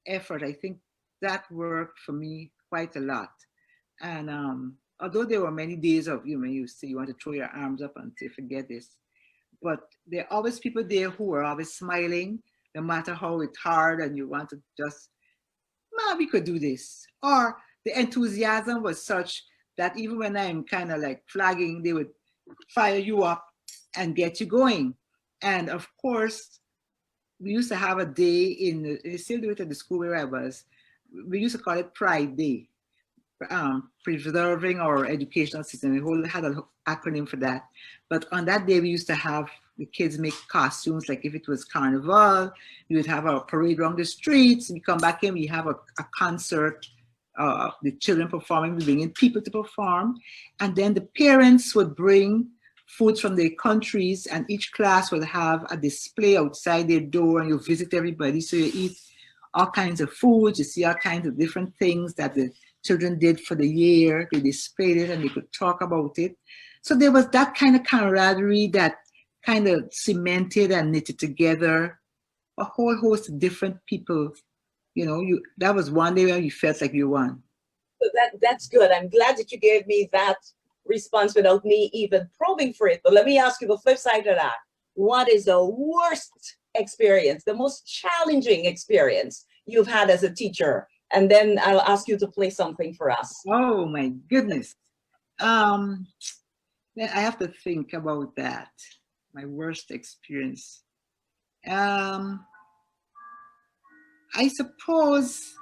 effort. I think that worked for me quite a lot. And although there were many days of, you say you want to throw your arms up and say, forget this, but there are always people there who are always smiling, no matter how it's hard, and you want to just, we could do this. Or the enthusiasm was such that even when I'm kind of like flagging, they would fire you up and get you going. And of course, we used to have a day they still do it at the school where I was. We used to call it Pride Day, preserving our educational system. We had an acronym for that. But on that day, we used to have the kids make costumes, like if it was carnival, we would have a parade around the streets. We come back in, we have a concert, the children performing, we bring in people to perform. And then the parents would bring foods from their countries, and each class would have a display outside their door, and you visit everybody. So you eat all kinds of foods, you see all kinds of different things that the children did for the year. They displayed it and they could talk about it. So there was that kind of camaraderie that kind of cemented and knitted together a whole host of different people. That was one day where you felt like you won. So that's good. I'm glad that you gave me that response without me even probing for it. But let me ask you the flip side of that. What is the worst experience, the most challenging experience you've had as a teacher? And then I'll ask you to play something for us. Oh my goodness. I have to think about that. My worst experience. I suppose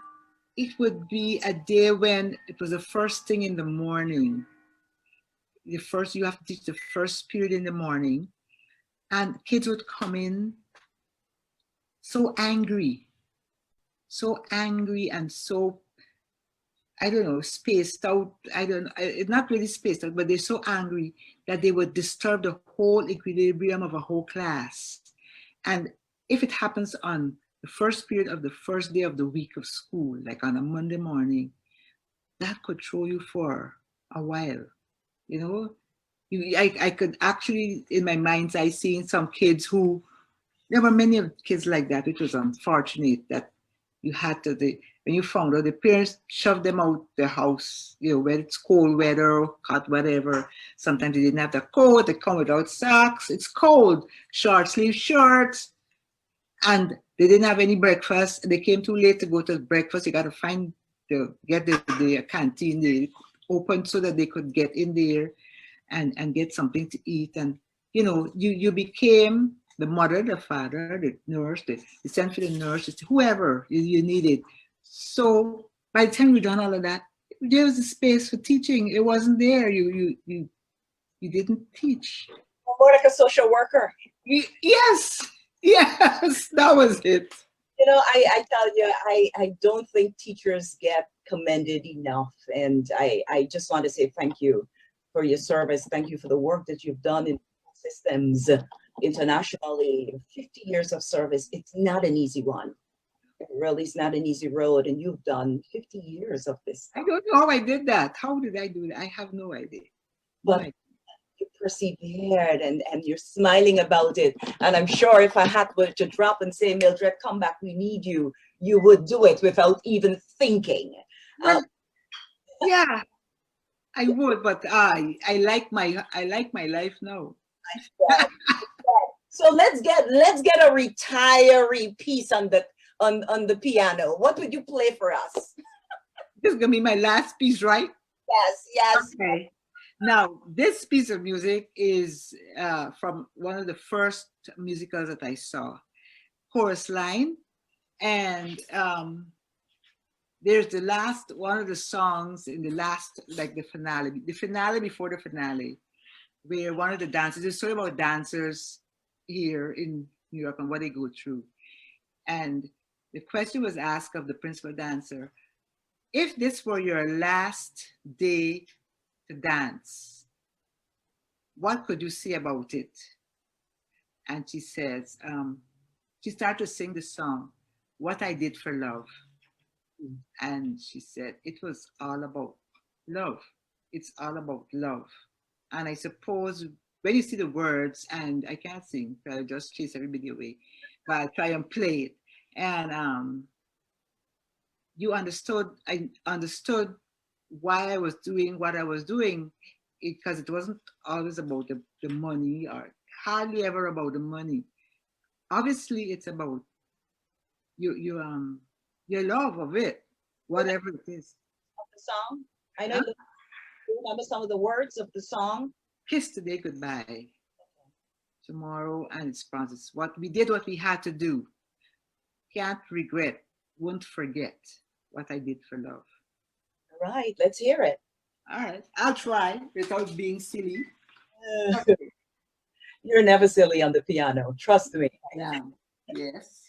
it would be a day when it was the first thing in the morning. You have to teach the first period in the morning, and kids would come in so angry and so, I don't know, spaced out. It's not really spaced out, but they're so angry that they would disturb the whole equilibrium of a whole class. And if it happens on the first period of the first day of the week of school, like on a Monday morning, that could throw you for a while. I could actually, in my mind's eye, seeing some kids there were many kids like that, which was unfortunate that you had to, when you found out, the parents shoved them out the house, whether it's cold weather, hot, whatever. Sometimes they didn't have the coat, they come without socks, it's cold, short sleeve shirts, and they didn't have any breakfast. They came too late to go to breakfast. You got to get the canteen they open so that they could get in there and get something to eat. And you became the mother, the father, the nurse, the sent for the nurse, whoever you needed. So by the time we done all of that, there was a space for teaching. It wasn't there. You didn't teach. More like a social worker. Yes, yes, that was it. I tell you, I don't think teachers get commended enough. And I just want to say thank you for your service. Thank you for the work that you've done in systems internationally. 50 years of service, it's not an easy one. It really is not an easy road. And you've done 50 years of this. I don't know how I did that. How did I do that? I have no idea. But you persevered and you're smiling about it. And I'm sure if I had to drop and say, Mildred, come back, we need you, you would do it without even thinking. Well, yeah, I would, but I like my life now. So let's get a retiree piece on the piano. What would you play for us? This is gonna be my last piece, right? Yes. Okay. Now, this piece of music is from one of the first musicals that I saw, Chorus Line, and there's one of the songs in the last, like the finale before the finale, where one of the dancers, it's a story about dancers here in New York and what they go through. And the question was asked of the principal dancer, if this were your last day to dance, what could you say about it? And she says, she started to sing the song, What I Did for Love. And she said, it was all about love. It's all about love. And I suppose when you see the words, and I can't sing, so I just chase everybody away, but I try and play it. And I understood why I was doing what I was doing, because it wasn't always about the money, or hardly ever about the money. Obviously, it's about your love of it, whatever it is. Of the song? I know you remember some of the words of the song. Kiss today goodbye. Tomorrow and its promises. What we did, what we had to do. Can't regret, won't forget what I did for love. All right, let's hear it. All right, I'll try without being silly. You're never silly on the piano, trust me. Yeah. Yes.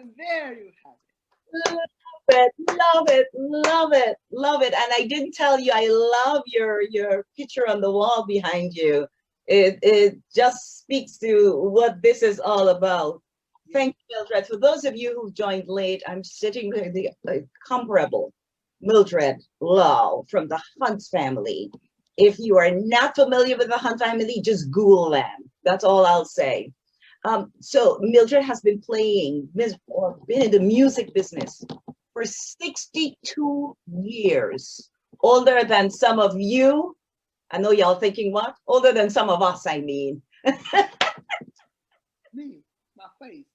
And there you have Love it, love it, love it. And I didn't tell you, I love your picture on the wall behind you. It just speaks to what this is all about. Thank you, Mildred. For those of you who joined late, I'm sitting with the incomparable Mildred Lowe from the Hunt family. If you are not familiar with the Hunt family, just Google them. That's all I'll say. So Mildred has been playing or been in the music business for 62 years, older than some of you. I know y'all thinking what? Older than some of us, I mean. me, my face.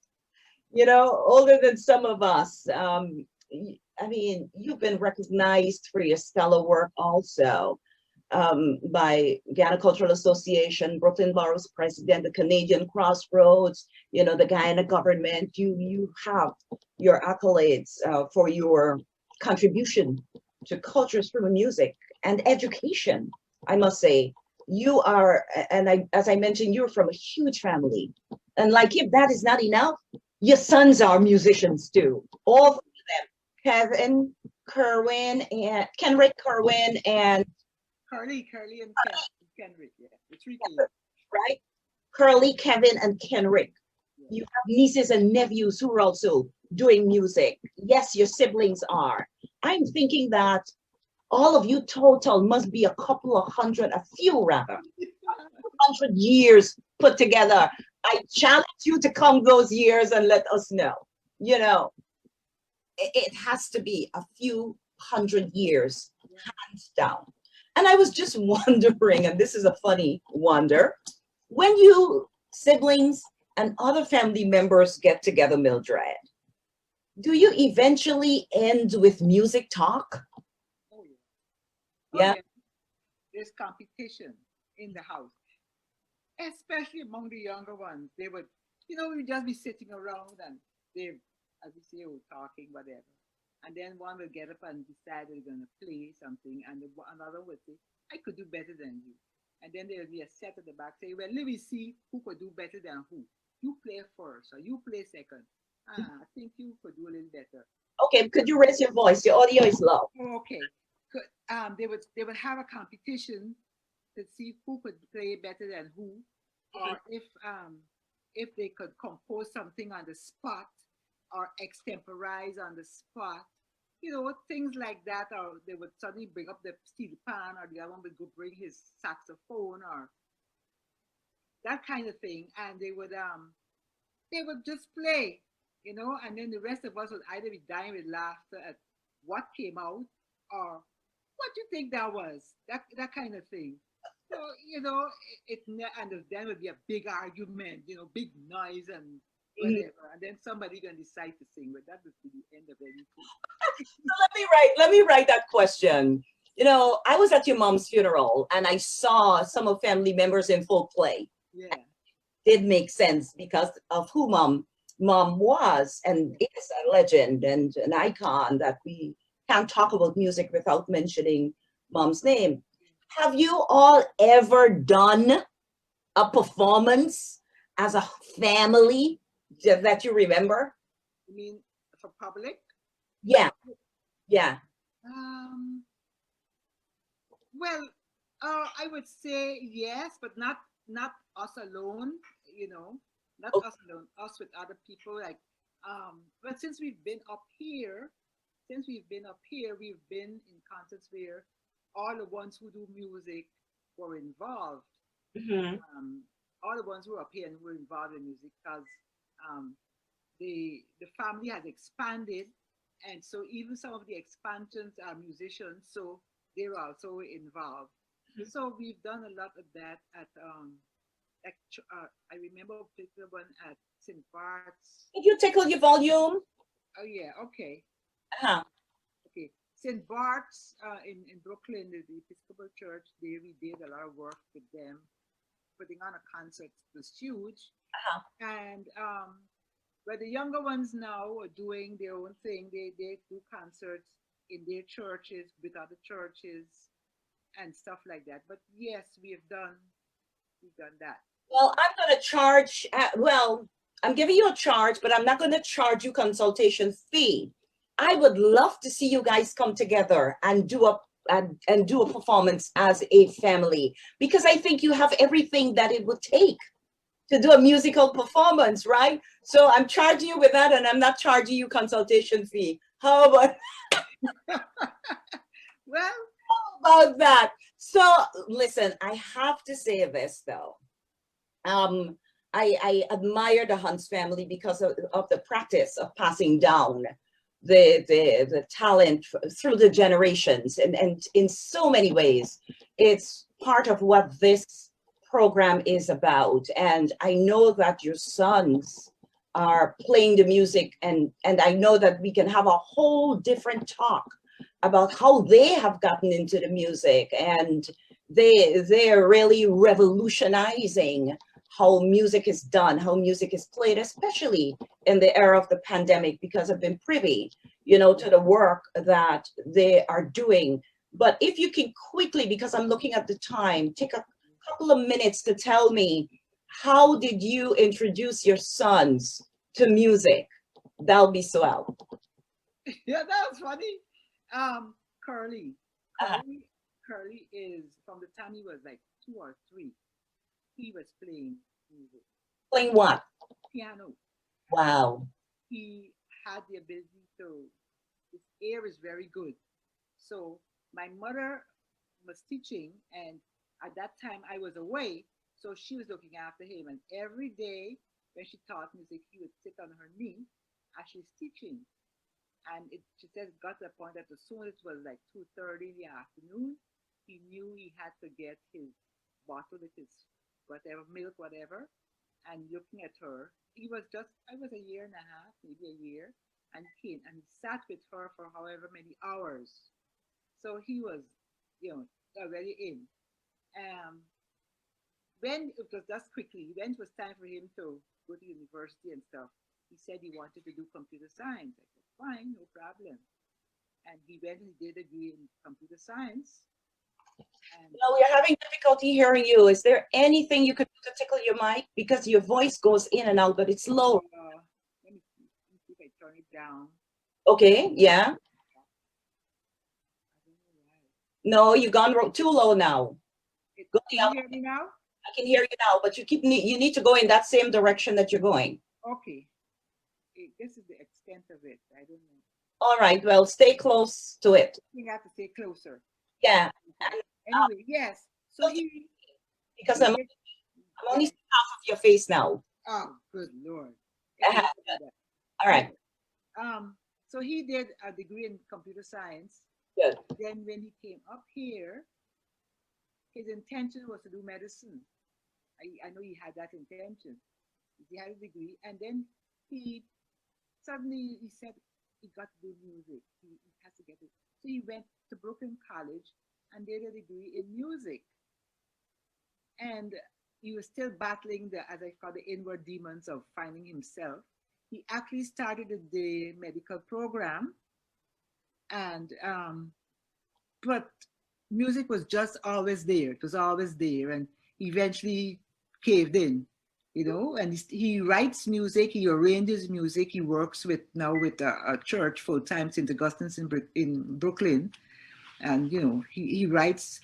You know, older than some of us. I mean, you've been recognized for your stellar work also. By Guyana Cultural Association, Brooklyn Borough's president, the Canadian Crossroads, you know, the Guyana government. You have your accolades for your contribution to cultures through music and education. I must say, you are, as I mentioned, you're from a huge family. And like if that is not enough, your sons are musicians too. All of them, Kevin Kerwin and Kenrick Kerwin and Curly and Kenrick, yeah. The three kids. Right? Curly, Kevin, and Kenrick. You have nieces and nephews who are also doing music. Yes, your siblings are. I'm thinking that all of you total must be a couple of hundred, a few rather, 100 years put together. I challenge you to count those years and let us know. You know, it has to be a few hundred years, hands down. And I was just wondering, and this is a funny wonder, when you siblings and other family members get together, Mildred, do you eventually end with music talk? Oh, yeah. Yeah. There's competition in the house, especially among the younger ones. They would, we'd just be sitting around and they, as you say, were talking, whatever. And then one will get up and decide they're going to play something, and another would say, I could do better than you. And then there will be a set at the back saying, well, let me see who could do better than who. You play first or you play second. I think you could do a little better. Okay, could you raise your voice? Your audio is low. Okay. They would have a competition to see who could play better than who, or if they could compose something on the spot or extemporize on the spot, things like that. Or they would suddenly bring up the steel pan, or the other one would go bring his saxophone, or that kind of thing, and they would just play, and then the rest of us would either be dying with laughter at what came out, or what do you think that was, that kind of thing. So and then would be a big argument, big noise and whatever, and then somebody gonna decide to sing, but that would be the end of anything. So let me write that question. I was at your mom's funeral and I saw some of family members in full play. Yeah. It did make sense because of who mom was and is a legend and an icon that we can't talk about music without mentioning mom's name. Have you all ever done a performance as a family that you remember? You mean for public? Yeah. Yeah. Well, I would say yes, but not us alone. Not us alone. Us with other people. Like, but since we've been up here, we've been in concerts where all the ones who do music were involved. All the ones who are up here and who were involved in music, because the family has expanded, and so even some of the expansions are musicians, so they're also involved. So we've done a lot of that at I remember a particular one at St. Bart's. Did you tickle your volume? Oh yeah, okay. Okay. St. Bart's in Brooklyn, the Episcopal Church, we did a lot of work with them, putting on a concert. It was huge. And but the younger ones now are doing their own thing. They do concerts in their churches with other churches and stuff like that. But yes, we've done that. Well, I'm going to charge. I'm giving you a charge, but I'm not going to charge you consultation fee. I would love to see you guys come together and do a performance as a family, because I think you have everything that it would take to do a musical performance, right? So I'm charging you with that, and I'm not charging you consultation fee. How about Well, that? So listen, I have to say this though. I admire the Hunts family because of the practice of passing down the talent through the generations, and in so many ways it's part of what this program is about. And I know that your sons are playing the music, and I know that we can have a whole different talk about how they have gotten into the music, and they're really revolutionizing how music is done, how music is played, especially in the era of the pandemic, because I've been privy, to the work that they are doing. But if you can quickly, because I'm looking at the time, take a couple of minutes to tell me, how did you introduce your sons to music? That'll be swell. yeah, that was funny. Curly. Uh, Curly is from the time he was like 2 or 3. He was playing music, Playing what? piano. Wow. He had the ability to. His ear is very good. So my mother was teaching, and at that time I was away, so she was looking after him. And every day when she taught music, he would sit on her knee as she's teaching. And she said it got to the point that as soon as it was like 2:30 in the afternoon, he knew he had to get his bottle with his whatever milk, whatever. And looking at her, I was a year and a half, maybe a year, and came and he sat with her for however many hours. So he was, already in. Um, when it was just quickly, when it was time for him to go to university and stuff, he said he wanted to do computer science. I said, fine, no problem. And he went and did a degree in computer science. And No, we're having difficulty hearing you. Is there anything you could do to tickle your mic? Because your voice goes in and out, but it's low. let me see if I turn it down. Okay, yeah. I don't know why. No, you've gone too low now. Go the Can you other. hear me now? I can hear you now, but you need to go in that same direction that you're going. Okay. This is the extent of it. I don't know. All right, well, stay close to it. We have to stay closer. Yeah. And, Anyway, yes. So because he I'm did, only yes. seeing half of your face now. Oh, good Lord. Uh-huh. All right, So he did a degree in computer science. good. Then when he came up here, his intention was to do medicine. I know he had that intention. He had a degree, and then he suddenly he said he got to do music. He has to get it. So he went to Brooklyn College and did a degree in music. And he was still battling the, as I call, the inward demons of finding himself. He actually started the medical program, and but music was just always there. It was always there, and eventually caved in, And he writes music, he arranges music. He works now with a church full time, St. Augustine's in Brooklyn, and he writes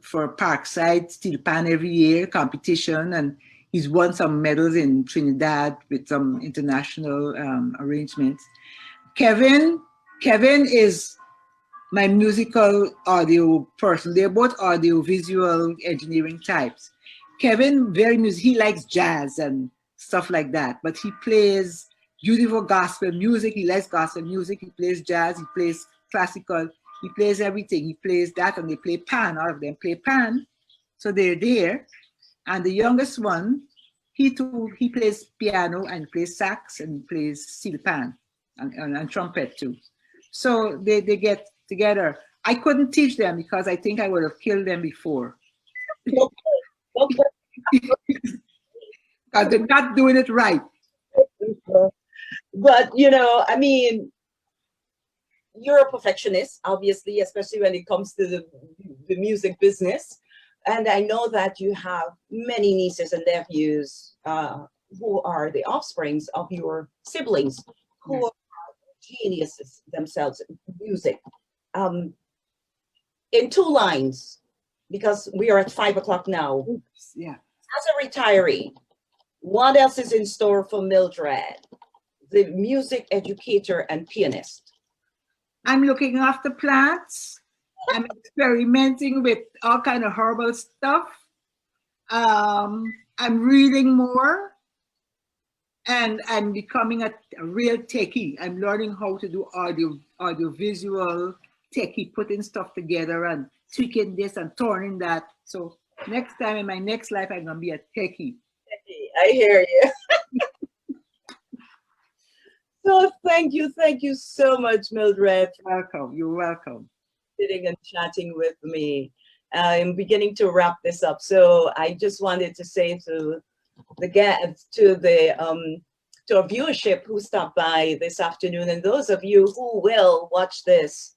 for Parkside Steel Pan every year competition, and he's won some medals in Trinidad with some international arrangements. Kevin is my musical audio person. They're both audio visual engineering types. Kevin, he likes jazz and stuff like that, but he plays beautiful gospel music. He likes gospel music. He plays jazz. He plays classical. He plays everything. He plays that, and they play pan. All of them play pan. So they're there. And the youngest one, he plays piano and plays sax and plays steel pan and trumpet too. So they get together. I couldn't teach them because I think I would have killed them before. Okay. Because they're not doing it right. But I mean, you're a perfectionist, obviously, especially when it comes to the music business. And I know that you have many nieces and nephews who are the offsprings of your siblings, who are geniuses themselves in music. In 2 lines, because we are at 5 o'clock now. Oops, yeah. As a retiree, what else is in store for Mildred, the music educator and pianist? I'm looking after plants. I'm experimenting with all kind of herbal stuff. I'm reading more, and I'm becoming a real techie. I'm learning how to do audiovisual techie, putting stuff together and tweaking this and turning that. So next time in my next life, I'm gonna be a techie. I hear you. So thank you so much, Mildred, Welcome. You're welcome. sitting and chatting with me. I'm beginning to wrap this up, so I just wanted to say to the guests, to our viewership who stopped by this afternoon, and those of you who will watch this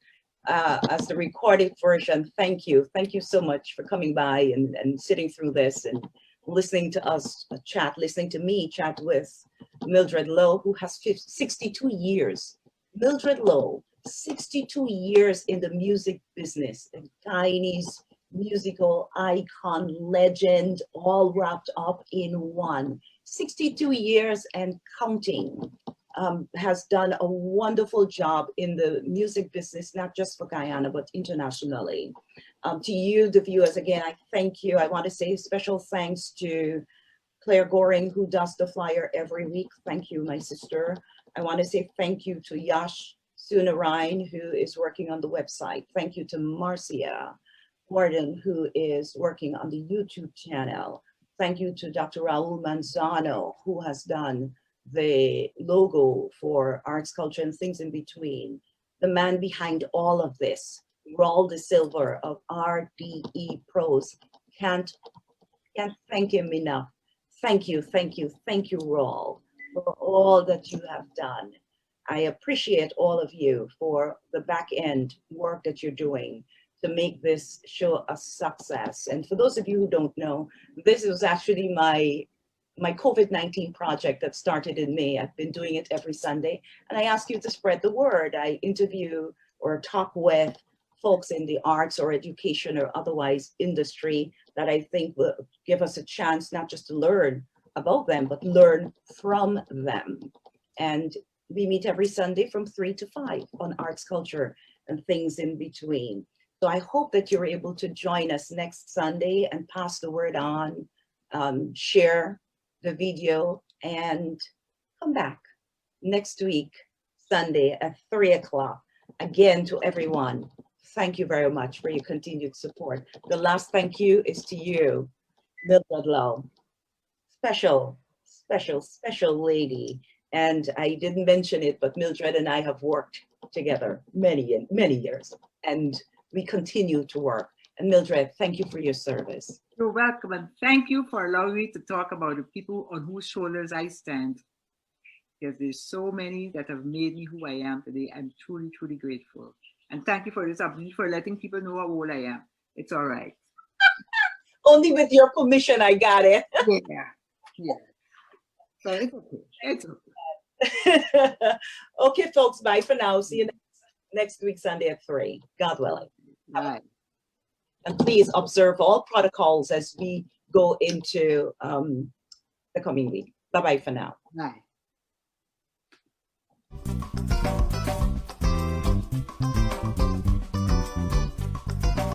as the recorded version, thank you so much for coming by and sitting through this and listening to us chat, listening to me chat with Mildred Lowe, who has 62 years. Mildred Lowe, 62 years in the music business, a Guyanese musical icon, legend, all wrapped up in one. 62 years and counting. Has done a wonderful job in the music business, not just for Guyana, but internationally. To you, the viewers, again, I thank you. I want to say special thanks to Claire Goring, who does the flyer every week. Thank you, my sister. I want to say thank you to Yash Sunarayan, who is working on the website. Thank you to Marcia Gordon, who is working on the YouTube channel. Thank you to Dr. Raul Manzano, who has done the logo for Arts, Culture, and Things in Between. The man behind all of this, Raul De Silva of RDE Pros. Can't thank him enough. Thank you, Raul, for all that you have done. I appreciate all of you for the back end work that you're doing to make this show a success. And for those of you who don't know, this was actually my COVID-19 project that started in May. I've been doing it every Sunday, and I ask you to spread the word. I interview or talk with folks in the arts or education or otherwise industry that I think will give us a chance not just to learn about them, but learn from them. And we meet every Sunday from 3 to 5 on Arts, Culture, and Things in Between. So I hope that you're able to join us next Sunday and pass the word on, share the video, and come back next week, Sunday at 3 o'clock. Again, to everyone, thank you very much for your continued support. The last thank you is to you, Mildred Lowe. Special lady. And I didn't mention it, but Mildred and I have worked together many years, and we continue to work. And Mildred, thank you for your service. You're welcome, and thank you for allowing me to talk about the people on whose shoulders I stand. Because there's so many that have made me who I am today. I'm truly, truly grateful. And thank you for this opportunity, for letting people know how old I am. It's all right. Only with your permission, I got it. Yeah. So it's okay. It's okay. Okay, folks, bye for now. See you next week, Sunday at 3. God willing. Right. And please observe all protocols as we go into the coming week. Bye-bye for now. Bye.